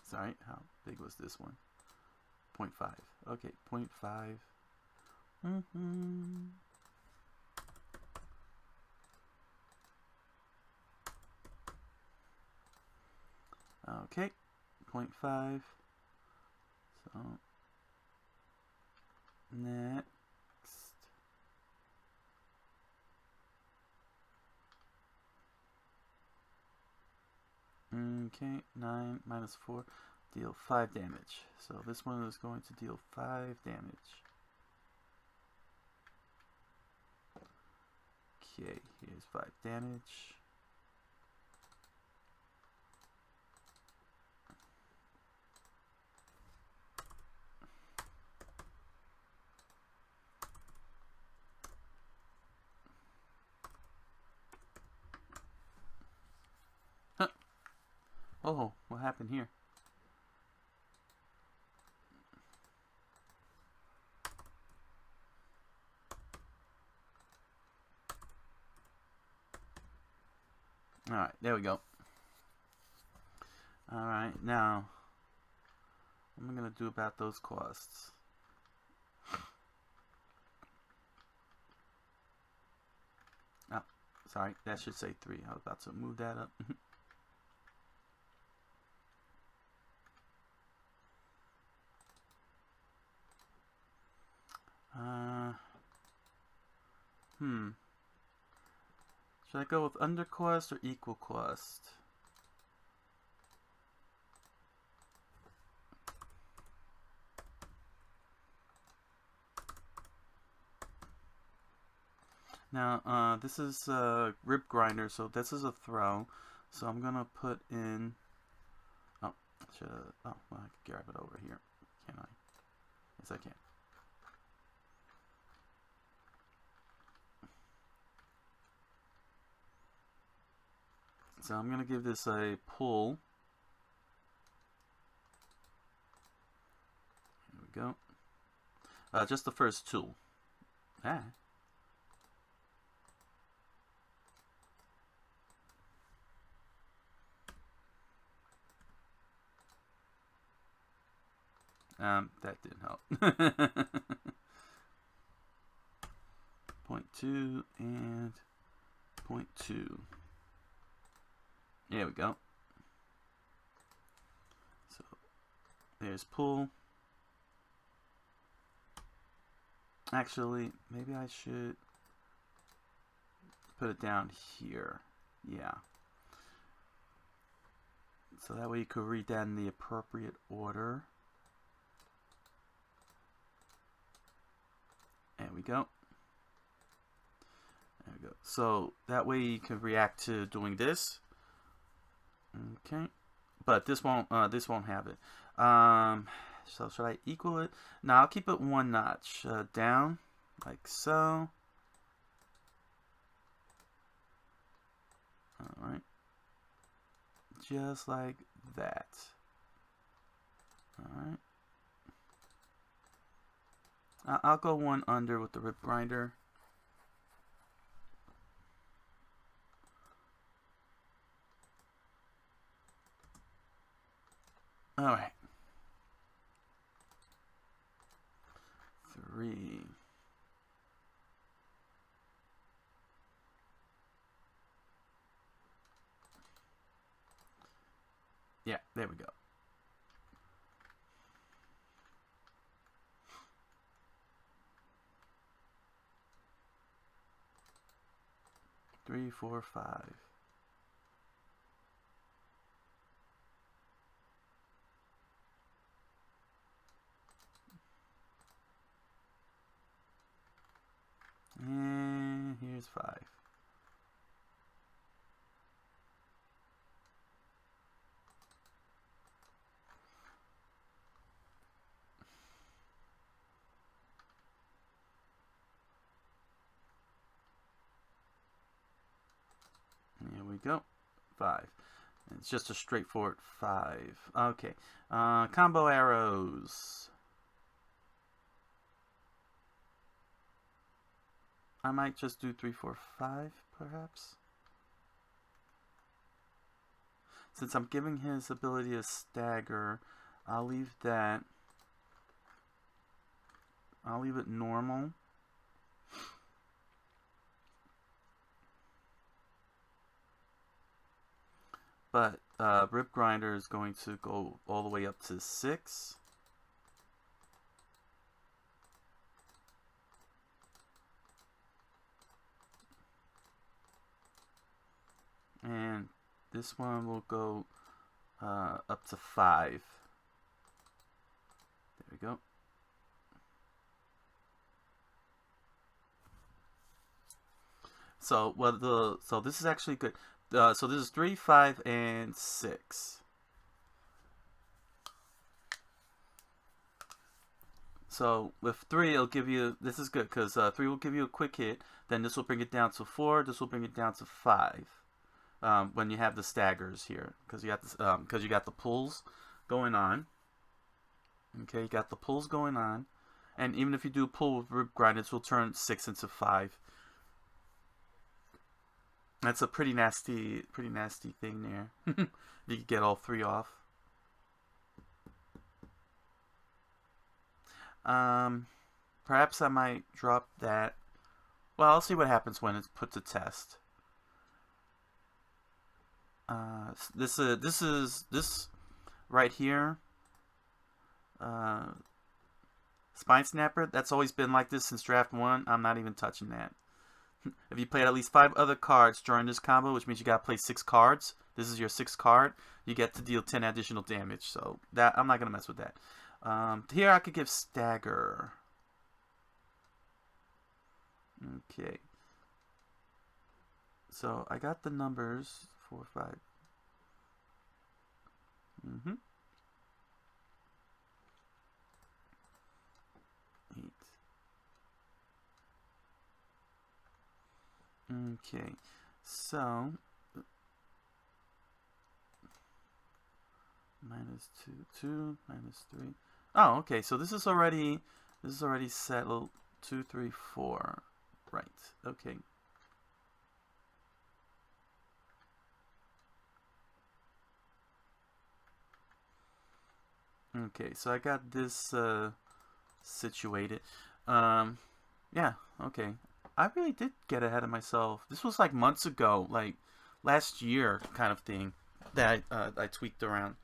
sorry. How big was this one? 0.5. Okay, 0.5. Okay, 0.5. So next, okay, 9 minus 4, deal 5 damage. So this one is going to deal 5 damage. Okay, here's 5 damage. Oh, what happened here? Alright, there we go. Alright, now, what am I going to do about those costs? Oh, sorry, that should say 3. I was about to move that up. Should I go with under cost or equal cost? Now, this is Rip Grinder, so this is a throw. So I'm gonna put in. Oh, well, I can grab it over here. Can I? Yes, I can. So I'm gonna give this a pull. Here we go. Just the first 2. Ah. That didn't help. 0.2 and 0.2. There we go. There's pull. Actually, maybe I should put it down here. Yeah. So that way you could read that in the appropriate order. There we go. There we go. So that way you can react to doing this. Okay. But this won't have it. So should I equal it? No, I'll keep it one notch down, like so. All right. Just like that. All right. I'll go one under with the rip grinder. All right. 3. Yeah, there we go. Three, 4, 5. And here's 5. Here we go. 5. It's just a straightforward 5. Okay. Combo arrows. I might just do 3, 4, 5, perhaps. Since I'm giving his ability a stagger, I'll leave that. I'll leave it normal. But Rip Grinder is going to go all the way up to 6. And this one will go up to 5. There we go. So so this is actually good. So this is 3, 5, and 6. So with 3, it'll give you, this is good because 3 will give you a quick hit. Then this will bring it down to 4. This will bring it down to 5. When you have the staggers here, because you got the pulls going on. Okay, you got the pulls going on, and even if you do pull with Rip Grinder, this will turn 6 into 5. That's a pretty nasty thing there. You can get all 3 off. Perhaps I might drop that. Well, I'll see what happens when it's put to test. This right here. Spine Snapper. That's always been like this since draft 1. I'm not even touching that. If you played at least 5 other cards during this combo, which means you gotta play 6 cards, this is your 6th card, you get to deal 10 additional damage. So that I'm not gonna mess with that. Here I could give stagger. Okay. So I got the numbers 4, 5. 8. Okay, so -2, -3. Oh, okay. So this is already settled. 2, 3, 4. Right. Okay. Okay. So I got this situated. Yeah. Okay. I really did get ahead of myself. This was like months ago, like last year kind of thing that I tweaked around.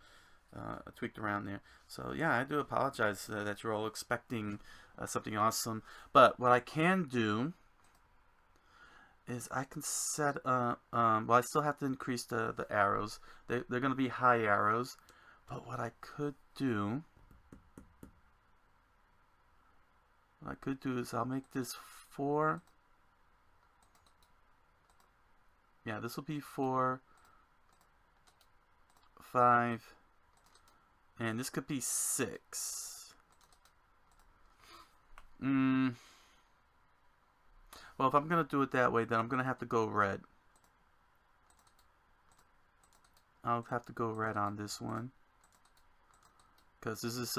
tweaked around there. So yeah, I do apologize that you're all expecting something awesome. But what I can do is I can set well, I still have to increase the arrows. They're going to be high arrows. But what I could do is I'll make this 4. Yeah, this will be 4, 5, and this could be 6. Well, if I'm gonna do it that way, then I'm gonna have to go red. I'll have to go red on this one, because this is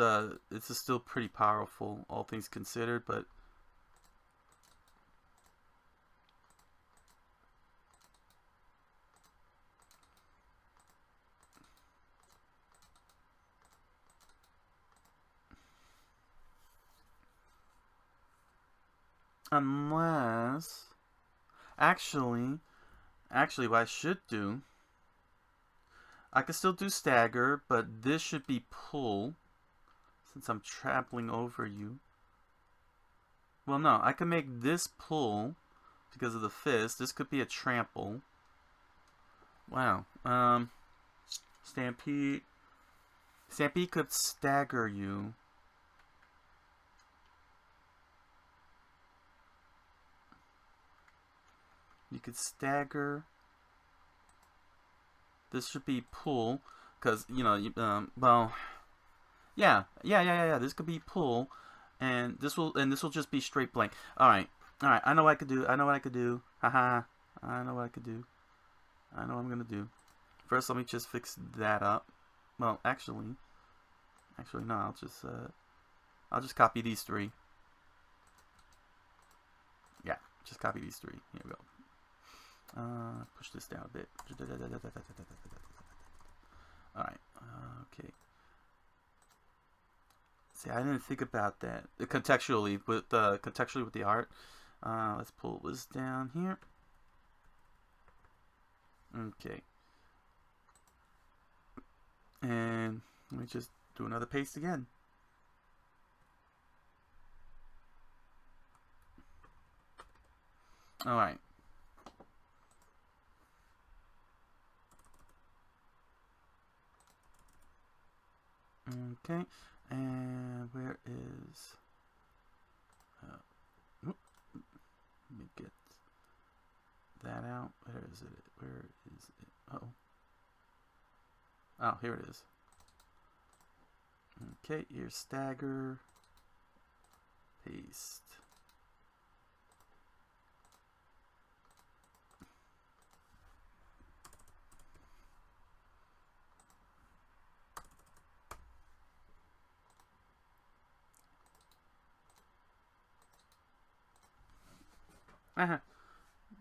still pretty powerful, all things considered, but unless actually what I should do, I can still do stagger, but this should be pull, since I'm trampling over you. Well, no, I can make this pull because of the fist. This could be a trample. Wow. Stampede could stagger you. You could stagger. This should be pull, because well, yeah. This could be pull, and this will just be straight blank. All right. I know what I could do. Haha. I know what I could do. I know what I'm gonna do. First, let me just fix that up. Well, actually no. I'll just copy these 3. Yeah, just copy these 3. Here we go. Push this down a bit. Alright, okay. See, I didn't think about that. Contextually with the art. Let's pull this down here. Okay. And let me just do another paste again. Alright. Okay, and where is let me get that out. Where is it? Oh, here it is. Okay, here's stagger, paste.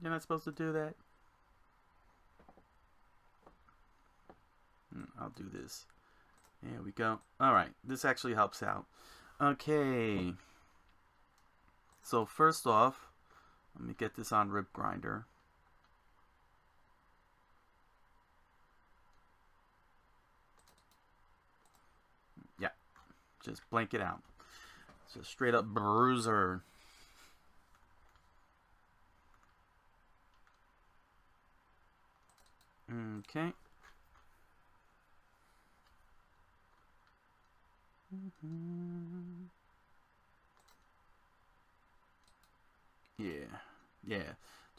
You're not supposed to do that. I'll do this. There we go. Alright, this actually helps out. Okay. So first off, let me get this on Rib Grinder. Yeah, just blank it out. Just straight up bruiser. Okay. Yeah,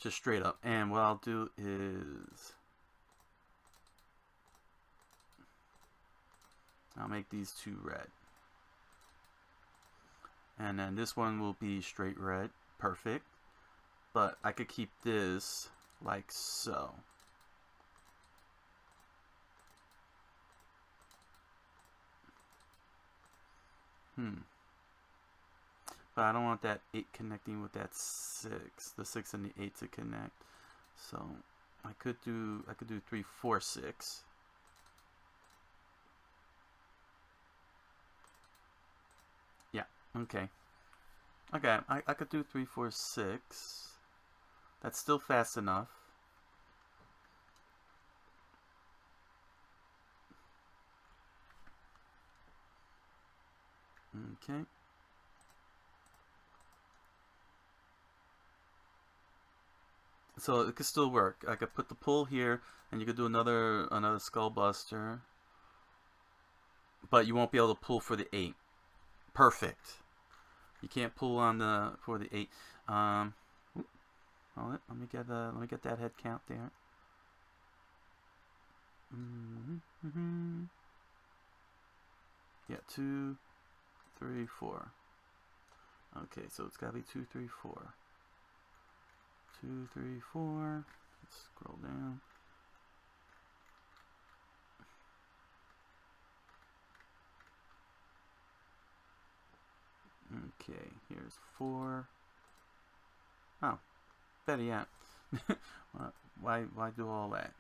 just straight up. And what I'll do is I'll make these 2 red, and then this one will be straight red. Perfect. But I could keep this like so. But I don't want that 8 connecting with that 6. The 6 and the 8 to connect. So I could do 3, 4, 6. Yeah, okay. Okay, I could do 3, 4, 6. That's still fast enough. Okay. So it could still work. I could put the pull here, and you could do another skull buster, but you won't be able to pull for the 8. Perfect. You can't pull on the for the 8. Hold it. Let me get that head count there. Yeah, 2, 3, 4. Okay, so it's gotta be 2, 3, 4. 2, 3, 4. Let's scroll down. Okay, here's 4. Oh, better yet. Why do all that?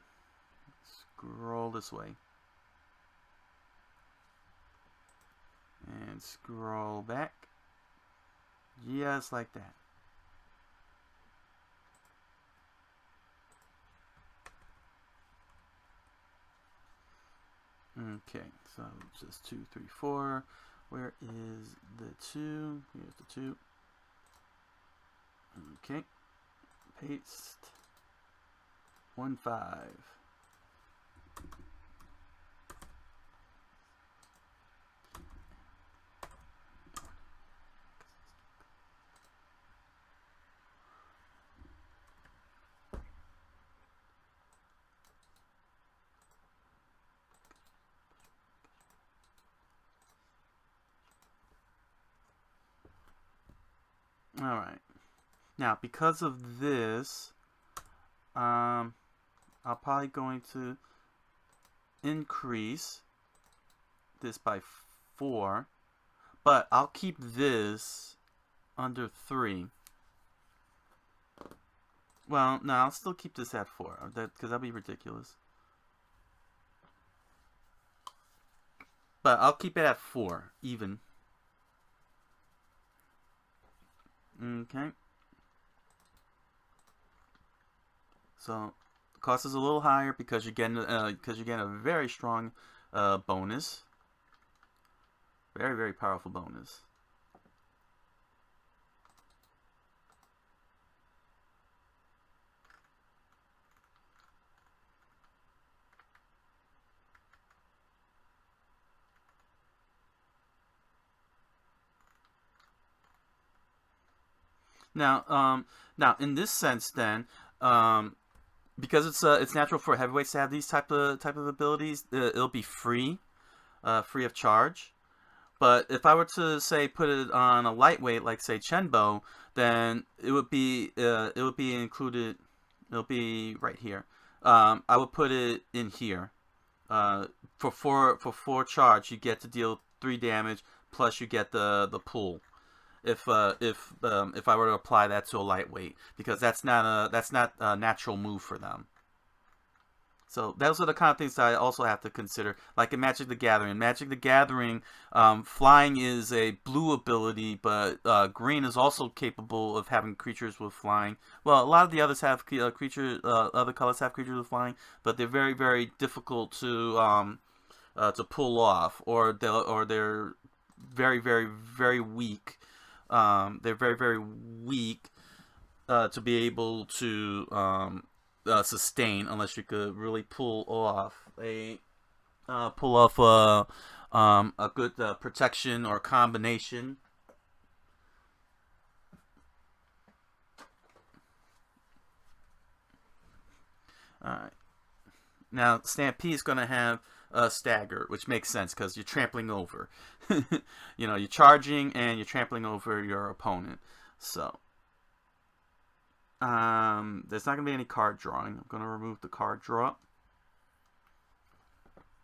Scroll this way. And scroll back. Just like that. Okay, so just 2, 3, 4. Where is the 2? Here's the 2. Okay. Paste. 1, 5. Alright. Now, because of this, I'm probably going to increase this by 4, but I'll keep this under 3. Well, no, I'll still keep this at 4, because that'd be ridiculous. But I'll keep it at 4, even. Okay. So the cost is a little higher because you're getting a very strong bonus, very powerful bonus. Now, in this sense, then, because it's natural for heavyweights to have these type of abilities, it'll be free of charge. But if I were to say put it on a lightweight, like say Chenbo, then it would be included. It'll be right here. I would put it in here. For 4 charge, you get to deal 3 damage plus you get the pull. If I were to apply that to a lightweight, because that's not a natural move for them. So those are the kind of things that I also have to consider. Like in Magic the Gathering. Magic the Gathering, flying is a blue ability, but green is also capable of having creatures with flying. Well, a lot of the others have other colors have creatures with flying, but they're very difficult to pull off, or they're very weak. They're very weak to be able to sustain, unless you could really pull off a good protection or combination. All right. Now Stampede is going to have a stagger, which makes sense because you're trampling over. You're charging and you're trampling over your opponent. So there's not going to be any card drawing. I'm going to remove the card draw.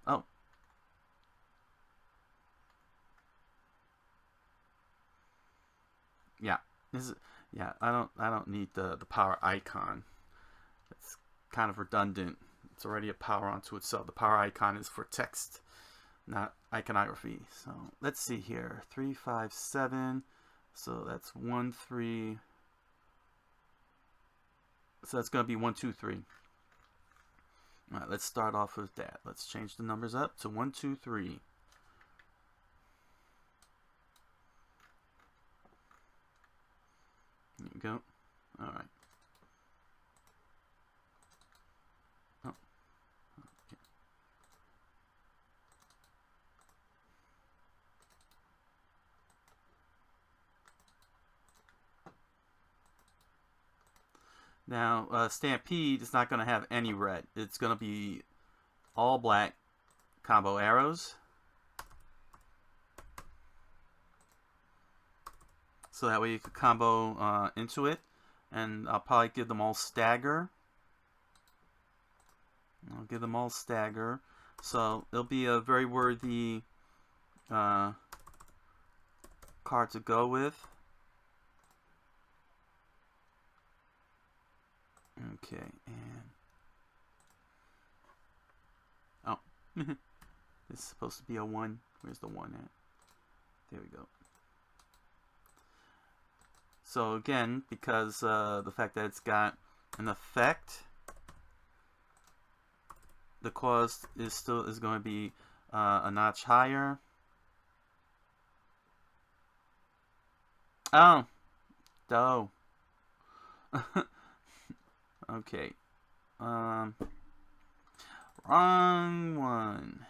Oh. Yeah. I don't need the power icon. It's kind of redundant. It's already a power onto itself. The power icon is for text, not iconography. So let's see here. 3, 5, 7. So that's 1, 3. So that's going to be 1, 2, 3. All right, let's start off with that. Let's change the numbers up to 1, 2, 3. All right. Oh. Okay. Now, Stampede is not going to have any red. It's going to be all black combo arrows. So that way you could combo into it. And I'll probably give them all stagger. I'll give them all stagger. So it'll be a very worthy card to go with. Okay, and oh, this is supposed to be a 1. Where's the 1 at? There we go. So again, because the fact that it's got an effect, the cost is going to be a notch higher. Oh, dough. Okay. Wrong one.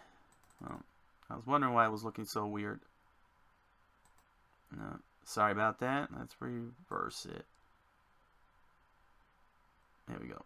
Oh, I was wondering why it was looking so weird. No, sorry about that. Let's reverse it. There we go.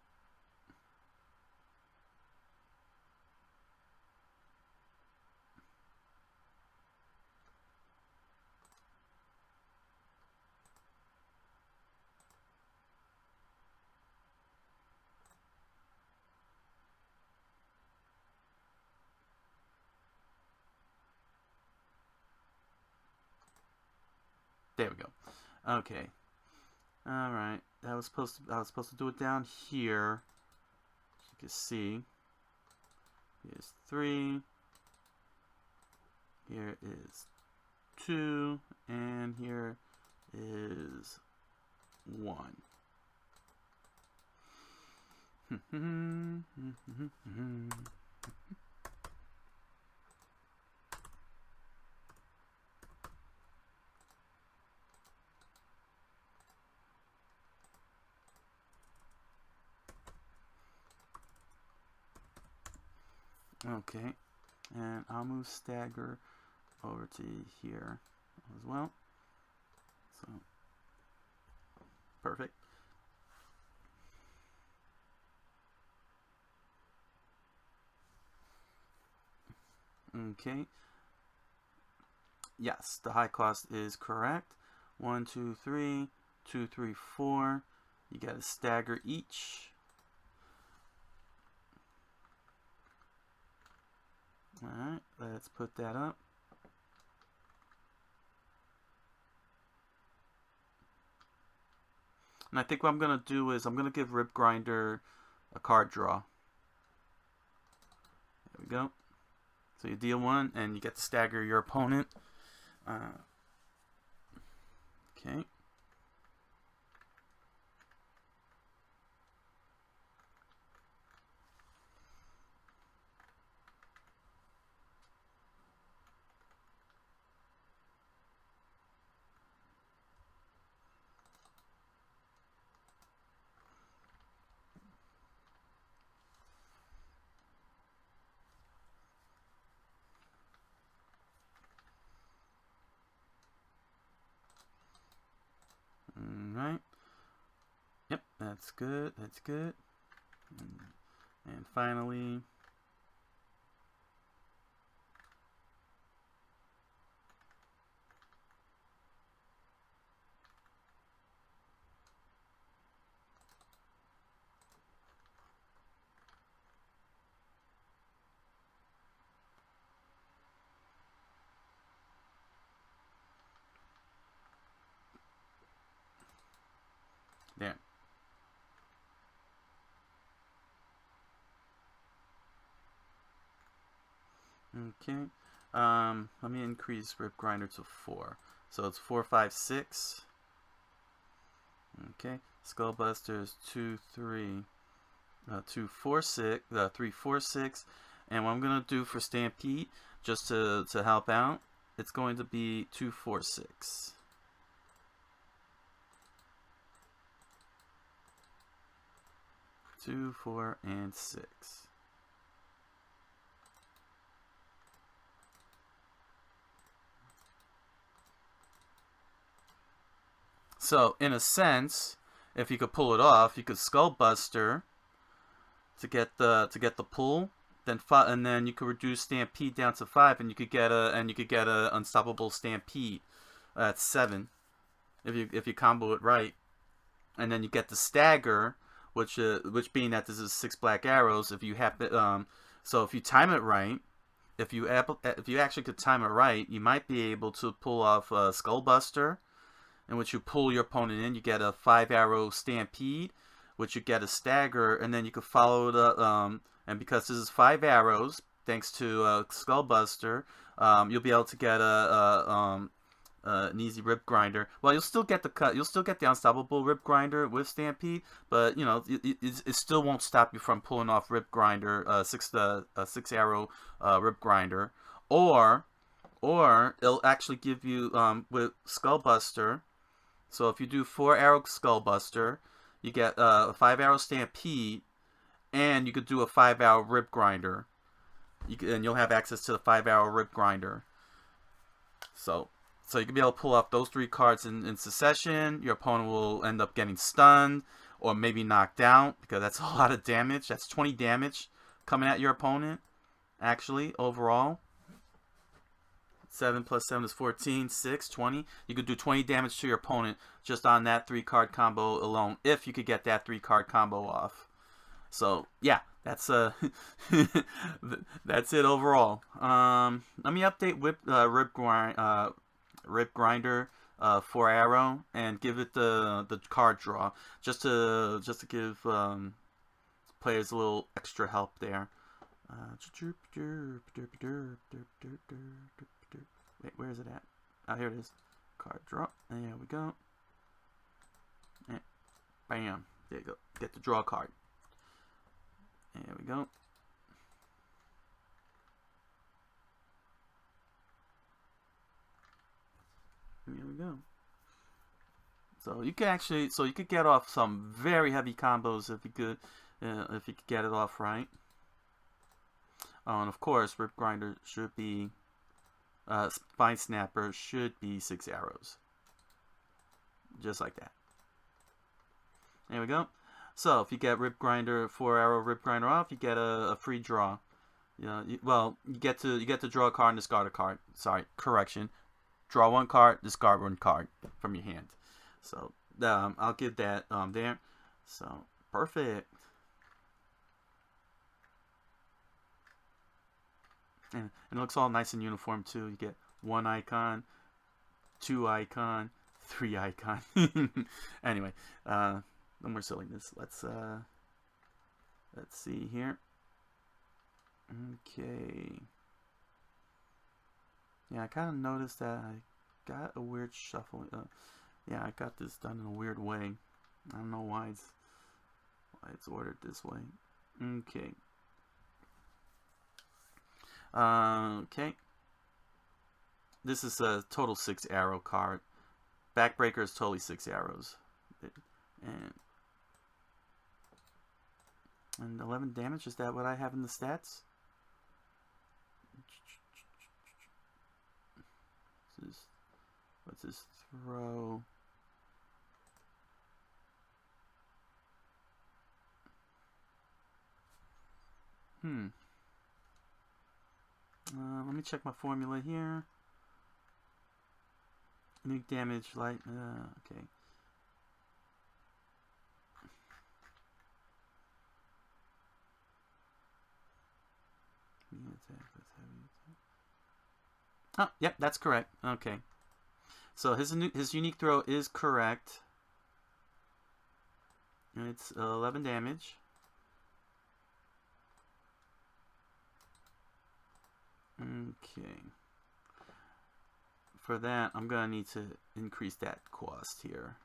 There we go. Okay. All right. I was supposed to do it down here. As you can see. Here's 3. Here is 2, and here is 1. Okay, and I'll move stagger over to here as well. So, perfect. Okay. Yes, the high cost is correct. 1, 2, 3, 2, 3, 4. You got to stagger each. Alright, let's put that up. And I think what I'm going to do is I'm going to give Rip Grinder a card draw. There we go. So you deal 1 and you get to stagger your opponent. Okay. Alright. Yep, that's good. That's good. And finally, there. Okay. Let me increase Rip Grinder to 4. So it's 4, 5, 6. Okay. Skullbusters 2, 3, 2, 4, 6, 3, 4, 6. And what I'm gonna do for Stampede, just to help out, it's going to be 2, 4, 6. 2, 4, and 6. So, in a sense, if you could pull it off, you could Skullbuster to get the pull, and then you could reduce Stampede down to 5, and you could get a Unstoppable Stampede at 7 if you combo it right, and then you get the Stagger, which being that this is 6 black arrows, if you happen so if you time it right, if you actually could time it right, you might be able to pull off Skullbuster, in which you pull your opponent in. You get a 5-arrow Stampede, which you get a Stagger, and then you could follow it up. And because this is 5 arrows, thanks to Skullbuster, you'll be able to get an easy Rib Grinder. Well, you'll still get the Unstoppable Rib Grinder with Stampede, but you know it still won't stop you from pulling off Rib Grinder, 6-arrow Rib Grinder, or it'll actually give you with Skullbuster. So if you do 4-arrow Skullbuster, you get a 5-arrow Stampede, and you could do a 5-arrow Rib Grinder. And you'll have access to the 5-arrow Rib Grinder. So you can be able to pull off those 3 cards in succession. Your opponent will end up getting stunned, or maybe knocked out, because that's a lot of damage. That's 20 damage coming at your opponent, actually, overall. 7 plus 7 is 14, 6, 20. You could do 20 damage to your opponent just on that 3-card combo alone, if you could get that 3-card combo off. So, yeah, that's that's it overall. Let me update Rib Grinder 4-arrow and give it the card draw, just to give players a little extra help there. Wait, where is it at? Oh, here it is. Card draw. There we go. And bam. There you go. Get the draw card. There we go. Here we go. So you could get off some very heavy combos if you could get it off right. And of course, Rib Grinder should be Spine Snapper should be 6 arrows, just like that. There we go. So if you get Rib Grinder 4-arrow Rib Grinder off, you get a free draw. You get to draw a card and discard a card. Sorry, correction. Draw 1 card, discard 1 card from your hand. So I'll give that there. So perfect. And it looks all nice and uniform too. You get 1 icon, 2 icon, 3 icon. Anyway, no more silliness. Let's see here. Okay. Yeah, I kind of noticed that I got a weird shuffle. Yeah, I got this done in a weird way. I don't know why it's ordered this way. Okay. Okay. This is a total 6-arrow card. Backbreaker is totally 6 arrows. And 11 damage, is that what I have in the stats? What's this throw? Let me check my formula here. Nuke damage, light, okay. Oh, yep, that's correct. Okay. So his unique throw is correct. And it's 11 damage. Okay. For that, I'm going to need to increase that cost here.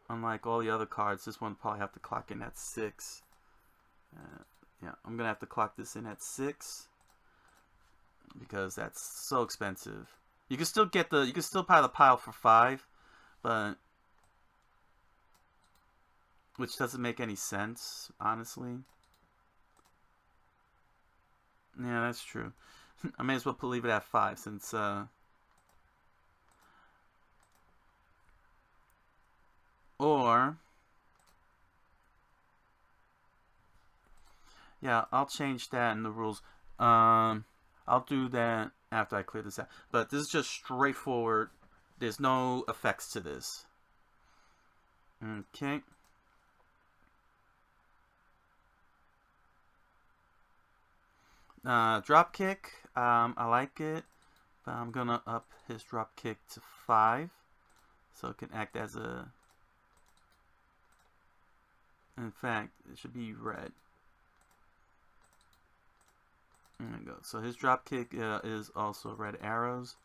Unlike all the other cards, this one probably have to clock in at 6. Yeah, I'm going to have to clock this in at 6. Because that's so expensive. You can still buy the pile for 5, but which doesn't make any sense, honestly. Yeah, that's true. I may as well leave it at 5 since or yeah, I'll change that in the rules. I'll do that after I clear this out. But this is just straightforward. There's no effects to this. Okay. Drop kick. I like it. But I'm gonna up his drop kick to 5, so it can act as a. In fact, it should be red. There we go. So his drop kick is also red arrows.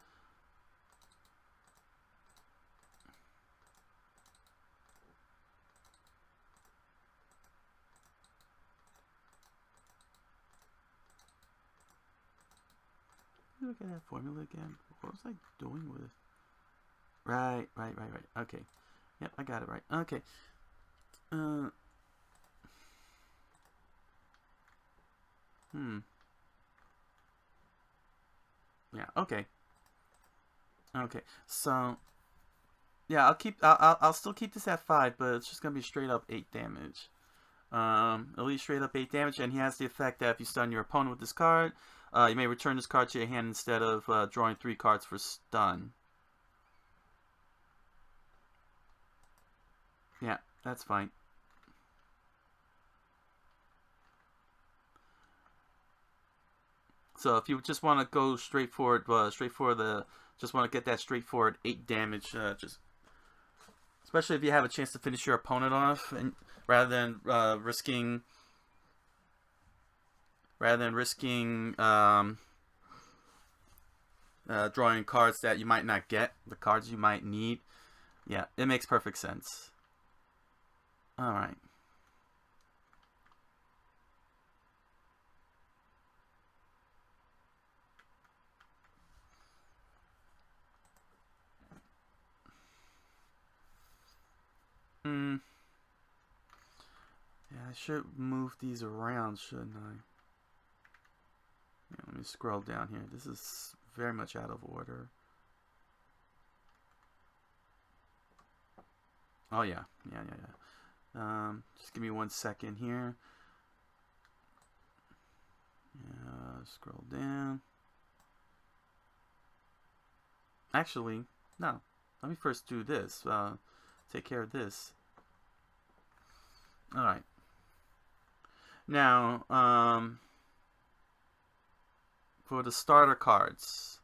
Look at that formula again. What was I doing with it? Right. Okay. Yep, I got it right. Okay. Yeah. Okay. Okay. So yeah, I'll still keep this at 5, but it's just gonna be straight up 8 damage. At least straight up 8 damage, and he has the effect that if you stun your opponent with this card, you may return this card to your hand instead of drawing 3 cards for stun. Yeah, that's fine. So if you just want to go straightforward, just want to get that straightforward 8 damage, just especially if you have a chance to finish your opponent off, and rather than risking drawing cards that you might not get, the cards you might need. Yeah, it makes perfect sense. All right. Yeah, I should move these around, shouldn't I? Yeah, let me scroll down here. This is very much out of order. Oh yeah. Just give me 1 second here. Yeah, scroll down. Actually, no. Let me first do this. Take care of this. All right. Now, for the starter cards.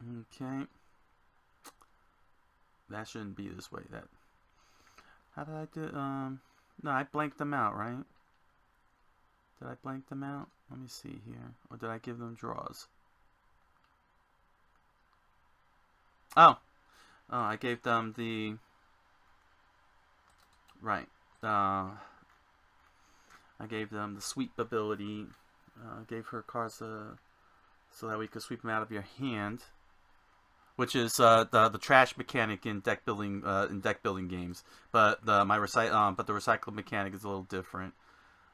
Okay. That shouldn't be this way. How did I do? No, I blanked them out, right? Did I blank them out? Let me see here. Or did I give them draws? Oh, I gave them the right. I gave them the sweep ability. Gave her cards so that we could sweep them out of your hand, which is the trash mechanic in deck building games. But the recycle mechanic is a little different.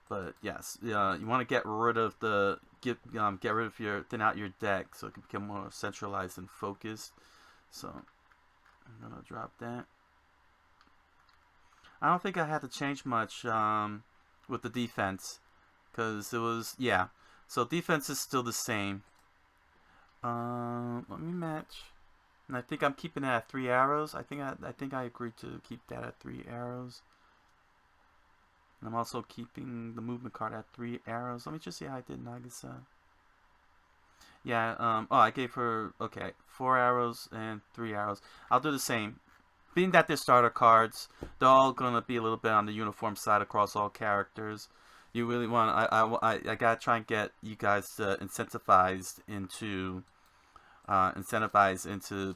But yes, you want to get rid of thin out your deck so it can become more centralized and focused. So I'm gonna drop that. I don't think I had to change much with the defense, because it was So defense is still the same. Let me match, and I think I'm keeping it at 3 arrows. I think I agreed to keep that at 3 arrows. And I'm also keeping the movement card at 3 arrows. Let me just see how I did Nagisa. Yeah, I gave her, 4 arrows and 3 arrows. I'll do the same. Being that they're starter cards, they're all going to be a little bit on the uniform side across all characters. You really want, I gotta try and get you guys incentivized into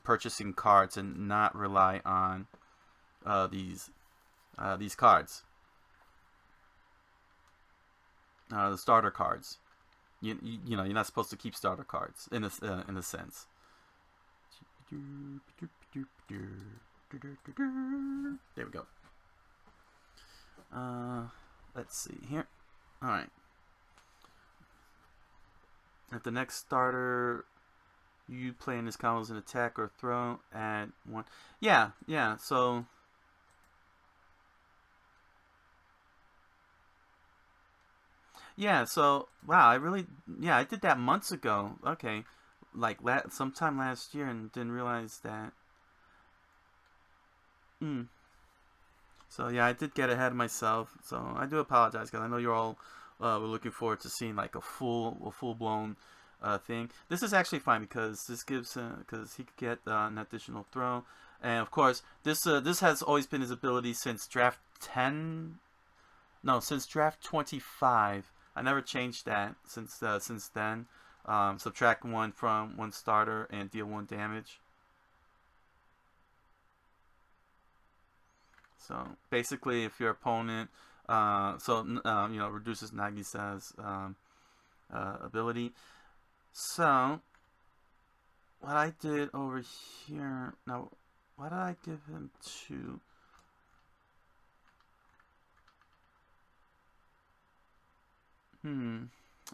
purchasing cards and not rely on these cards. The starter cards. You know, you're not supposed to keep starter cards in a sense. There we go. Let's see here. All right. If the next starter you play in this combo is an attack or throw, add 1. Yeah. So wow, I did that months ago. Okay, like sometime last year, and didn't realize that. So yeah, I did get ahead of myself. So I do apologize, because I know you're all were looking forward to seeing like a full blown thing. This is actually fine, because this gives because he could get an additional throw, and of course this has always been his ability since draft 10. No, since draft 25. I never changed that since then. Subtract 1 from one starter and deal 1 damage. So basically, if your opponent, reduces Nagisa's ability. So what I did over here now, what did I give him to?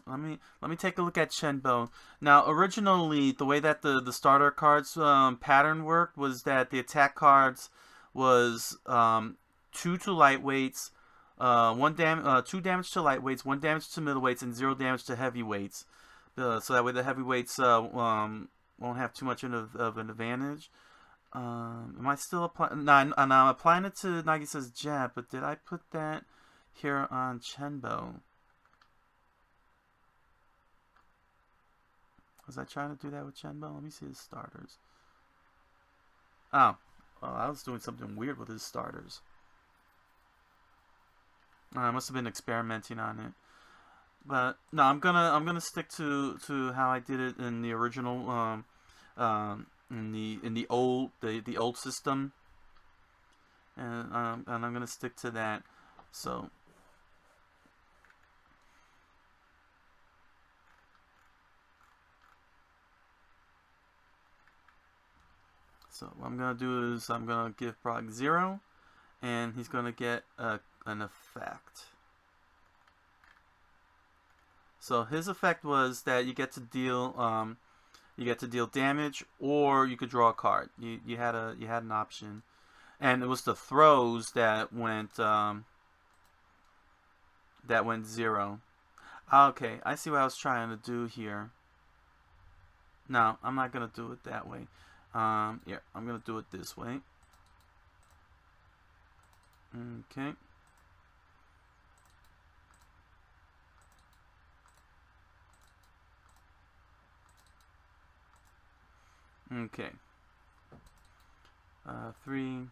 Let me take a look at Shenbo. Now, originally, the way that the starter cards pattern worked was that the attack cards was 2 to lightweights, 2 damage to lightweights, 1 damage to middleweights, and 0 damage to heavyweights. So that way the heavyweights won't have too much of an advantage. Am I still applying? No, I'm applying it to Nagisa's jab, but did I put that here on Shenbo? Was I trying to do that with Shenbo? Let me see his starters. Oh, well, I was doing something weird with his starters. I must have been experimenting on it. But no, I'm gonna stick to how I did it in the original in the old system, and I'm gonna stick to that. So what I'm gonna do is I'm gonna give Brock 0, and he's gonna get an effect. So his effect was that you get to deal damage, or you could draw a card. You had an option, and it was the throws that went 0. Okay, I see what I was trying to do here. No, I'm not gonna do it that way. Yeah, I'm gonna do it this way. Okay. Okay. 3,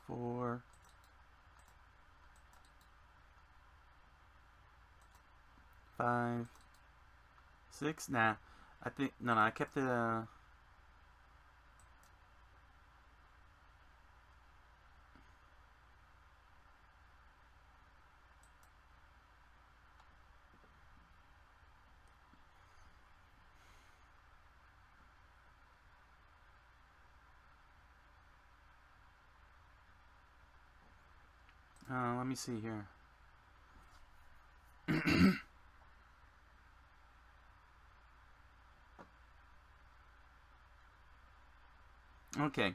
4, 5, 6. Nah, I think no. I kept it. Let me see here. Okay.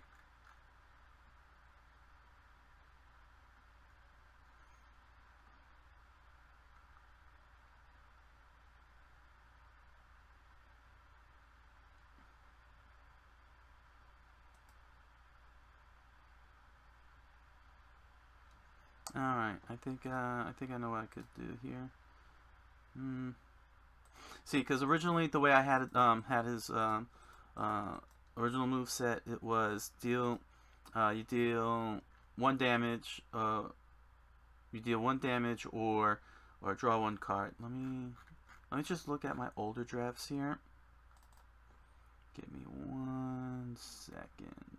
All right. I think I know what I could do here. See, because originally the way I had it, had his original move set, it was deal you deal 1 damage, or draw 1 card. Let me just look at my older drafts here. Give me 1 second.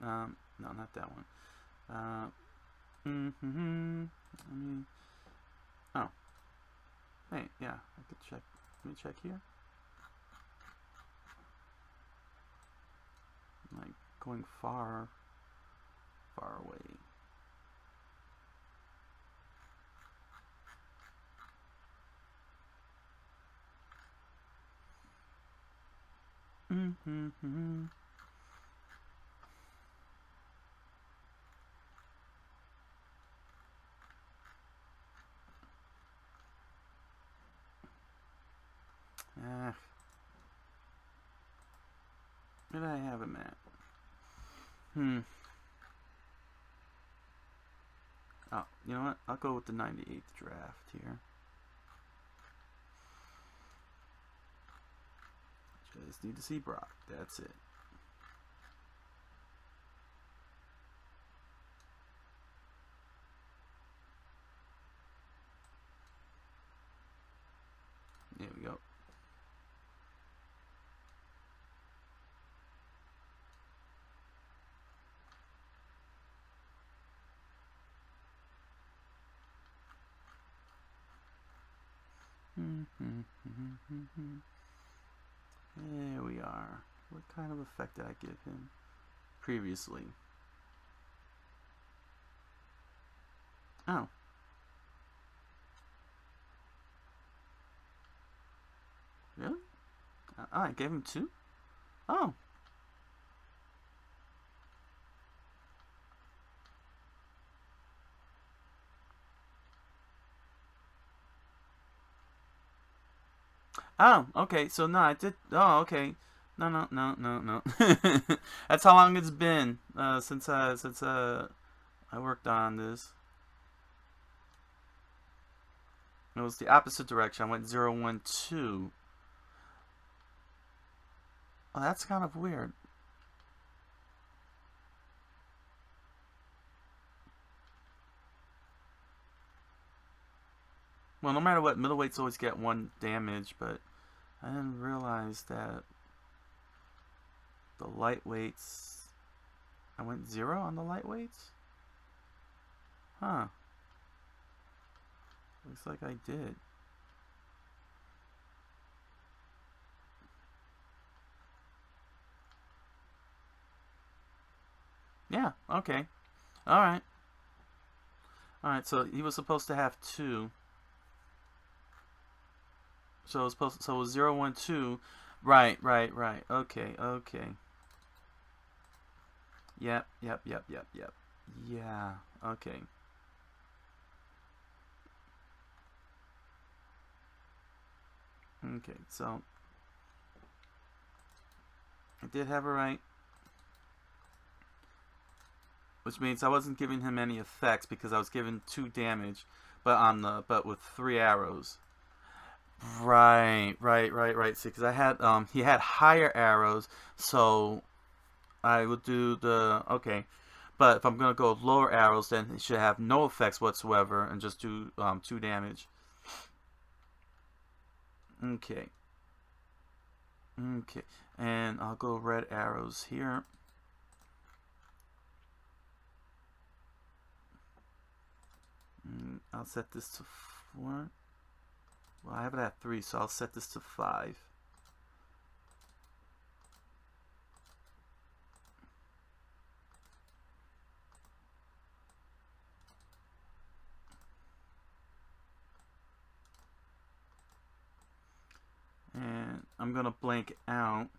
No, not that one. Oh, hey, yeah, I could check. Let me check here. I'm like going far away. Where did I have him at? Oh, you know what? I'll go with the 98th draft here. Just need to see Brock. That's it. There we go. There we are. What kind of effect did I give him previously? Oh. Really? I gave him 2? Oh. Oh, okay. So no, I did. Oh, okay. No. That's how long it's been since I worked on this. It was the opposite direction. I went 0, 1, 2. Oh, that's kind of weird. Well, no matter what, middleweights always get 1 damage, but I didn't realize that the lightweights... I went 0 on the lightweights? Huh. Looks like I did. Yeah, okay. Alright. Alright, so he was supposed to have 2. So it was supposed to, so it was 0, 1, 2. Right. Okay. Yep. Yeah, okay. Okay, so I did have it right. Which means I wasn't giving him any effects because I was giving 2 damage, but with 3 arrows. Right. See, because I had he had higher arrows, so I would do the okay. But if I'm gonna go lower arrows, then it should have no effects whatsoever and just do 2 damage. Okay. And I'll go red arrows here. I'll set this to 4. Well, I have it at 3, so I'll set this to 5. And I'm going to blank out.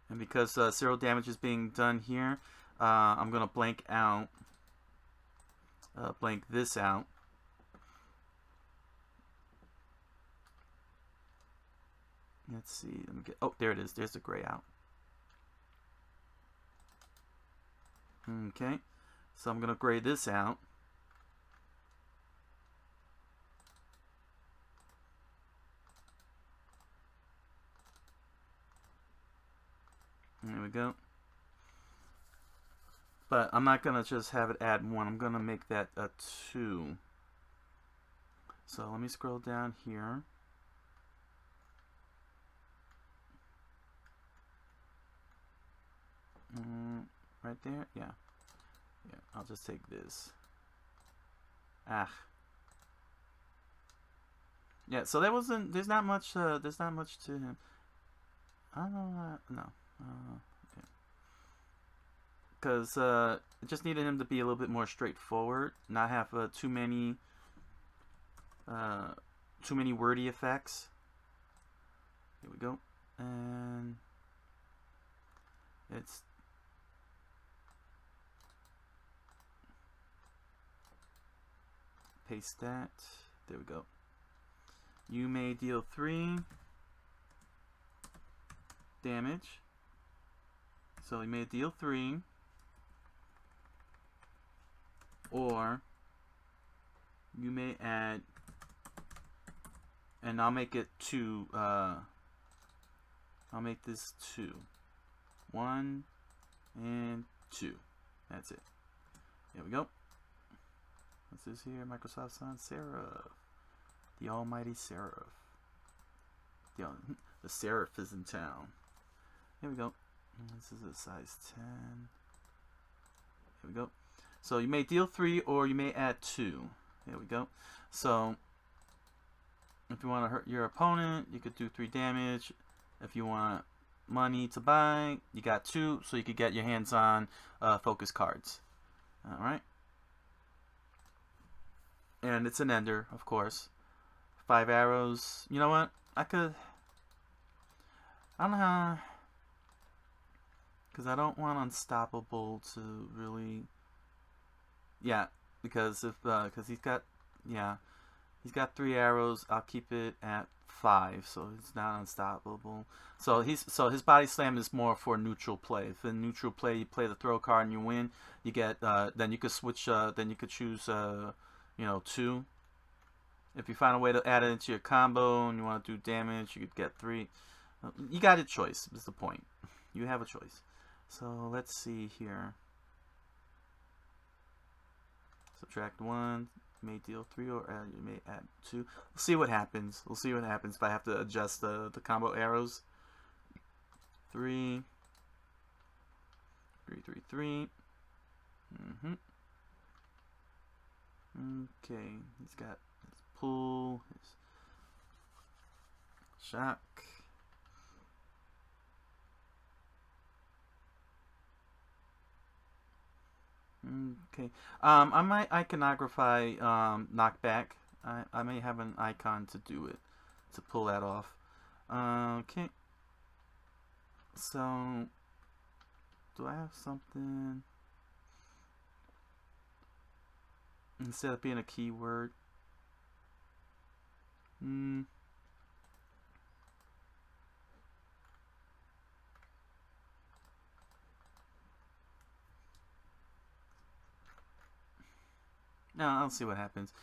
And because 0 damage is being done here, I'm going to blank out. Blank this out. Let's see. Let me get. Oh, there it is. There's the gray out. Okay. So I'm going to gray this out. There we go. But I'm not going to just have it add 1. I'm going to make that a 2. So let me scroll down here. right there. Yeah. Yeah. I'll just take this. Ah. Yeah. So there wasn't. There's not much. There's not much to him. I don't know. No. Okay. Because I just needed him to be a little bit more straightforward, not have uh, too many wordy effects. Here we go, and it's paste that. There we go. You may deal 3 damage. So you may deal 3, or you may add, and I'll make it 2. I'll make this 2. 1 and 2. That's it. There we go. What's this here? Microsoft Sans Serif. The almighty Serif. The Serif is in town. Here we go. This is a size 10. Here we go. So you may deal 3 or you may add 2. There we go. So if you want to hurt your opponent, you could do 3 damage. If you want money to buy, you got 2, so you could get your hands on focus cards. Alright. And it's an ender, of course. 5 arrows. You know what? I don't know how, because I don't want Unstoppable to really, yeah, because he's got 3 arrows. I'll keep it at 5, so it's not unstoppable. So his body slam is more for neutral play. If in neutral play you play the throw card and you win, you get then you could switch. Then you could choose 2. If you find a way to add it into your combo and you want to do damage, you could get 3. You got a choice. Is the point? You have a choice. So let's see here. Subtract 1. May deal 3, or you may add 2. We'll see what happens. We'll see what happens if I have to adjust the combo arrows. 3. 3, 3, 3. Okay, he's got his pull, his shock. Okay. I might iconography knockback. I may have an icon to do it, to pull that off. Okay. So, do I have something instead of being a keyword? No, I'll see what happens.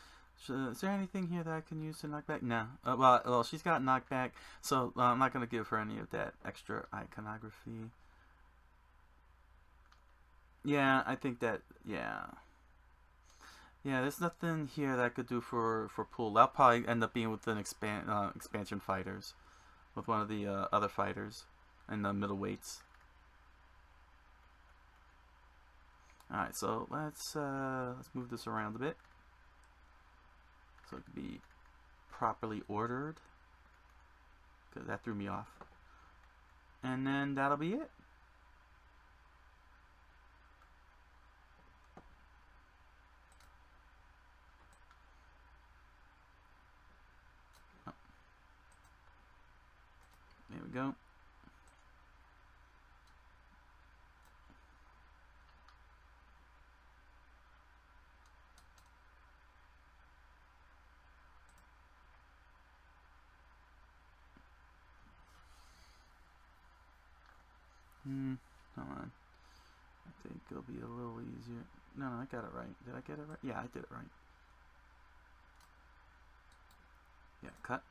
Is there anything here that I can use to knock back? No. Well, she's got knockback, so I'm not going to give her any of that extra iconography. Yeah, I think that, yeah. Yeah, there's nothing here that I could do for pull. That'll probably end up being with an expansion fighters, with one of the other fighters and the middleweights. Alright, so let's move this around a bit so it can be properly ordered, because that threw me off. And then that'll be it. Oh. There we go. Hold on. I think it'll be a little easier. No, I got it right. Did I get it right? Yeah, I did it right. Yeah, cut.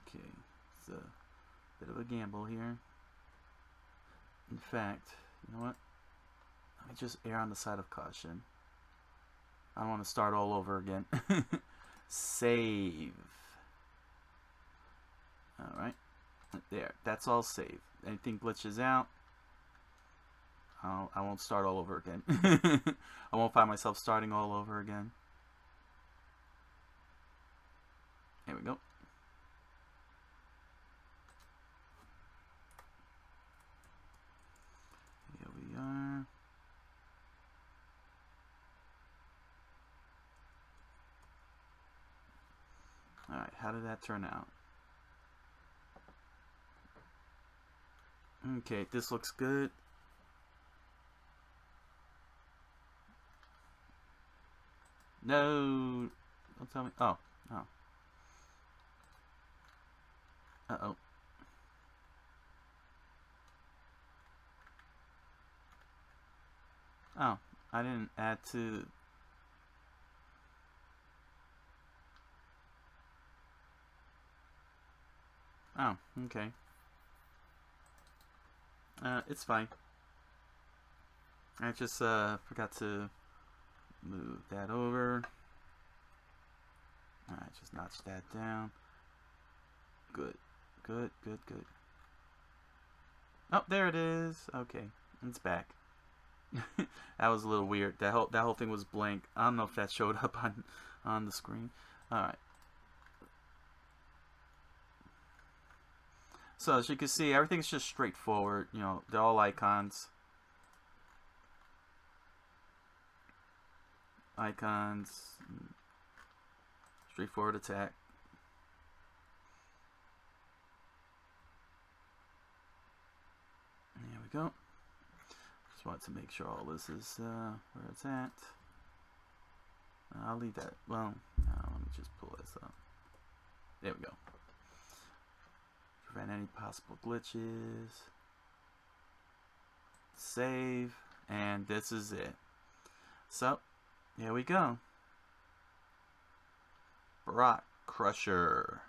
Okay, it's a bit of a gamble here. In fact, you know what? Let me just err on the side of caution. I don't want to start all over again. Save. Alright. There. That's all saved. Anything glitches out, I won't start all over again. I won't find myself starting all over again. Here we go. Here we are. Alright, how did that turn out? Okay, this looks good. No, don't tell me. Oh, oh. Uh-oh. Oh, I didn't add to... Oh, okay. It's fine. I just forgot to move that over. Alright, just notch that down. Good. Good, good, good. Oh, there it is. Okay, it's back. That was a little weird. That whole thing was blank. I don't know if that showed up on the screen. Alright. So as you can see, everything's just straightforward. You know, they're all icons. Icons. Straightforward attack. There we go. Just wanted to make sure all this is where it's at. I'll leave that. Well, let me just pull this up. There we go. Prevent any possible glitches. Save. And this is it. So, here we go. Brock Crusher.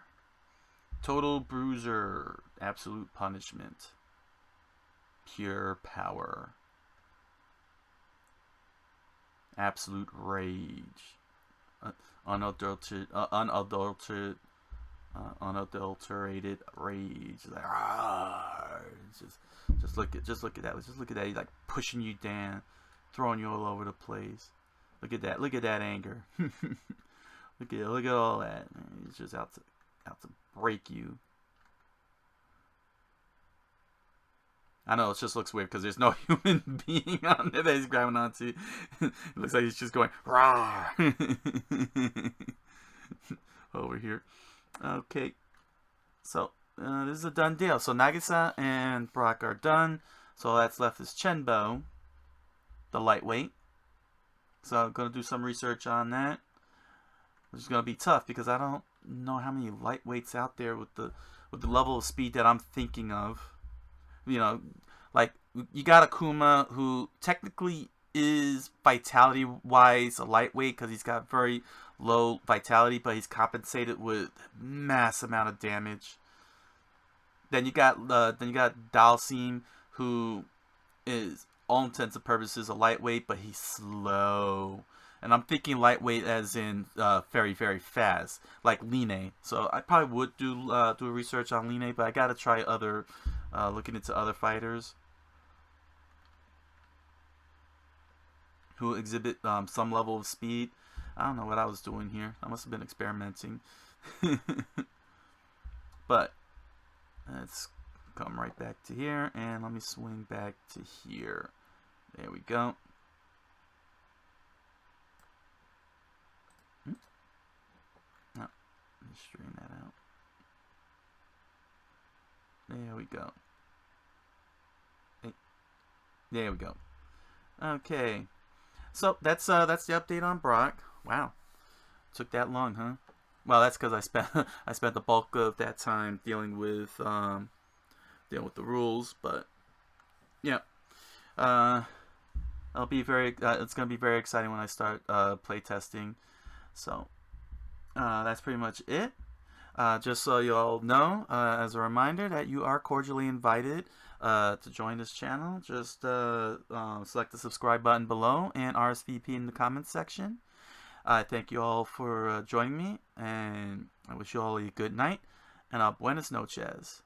Total Bruiser. Absolute Punishment. Pure Power. Absolute Rage. Unadulterated rage. Like, just look at that. Just look at that. He's like pushing you down, throwing you all over the place. Look at that. Look at that anger. look at all that. He's just out to break you. I know it just looks weird because there's no human being on there that he's grabbing onto. It looks like he's just going rah over here. Okay, so this is a done deal. So Nagisa and Brock are done. So all that's left is Chenbo, the lightweight. So I'm gonna do some research on that, which is gonna be tough because I don't know how many lightweights out there with the level of speed that I'm thinking of. You know, like you got Akuma, who technically is vitality wise a lightweight because he's got very low vitality, but he's compensated with mass amount of damage. Then you got Dalsim, who is all intents and purposes a lightweight, but he's slow. And I'm thinking lightweight as in very, very fast, like Line. So I probably would do a research on Line, but I gotta try other, looking into other fighters who exhibit some level of speed. I don't know what I was doing here. I must have been experimenting. But let's come right back to here, and let me swing back to here. There we go. No, let me straighten that out. There we go. Hey. There we go. Okay. So that's the update on Brock. Wow, took that long, huh? Well, that's because I spent the bulk of that time dealing with the rules. But yeah, I'll be very. It's gonna be very exciting when I start playtesting. So that's pretty much it. Just so you all know, as a reminder, that you are cordially invited to join this channel. Just select the subscribe button below and RSVP in the comments section. I thank you all for joining me, and I wish you all a good night, and buenas noches.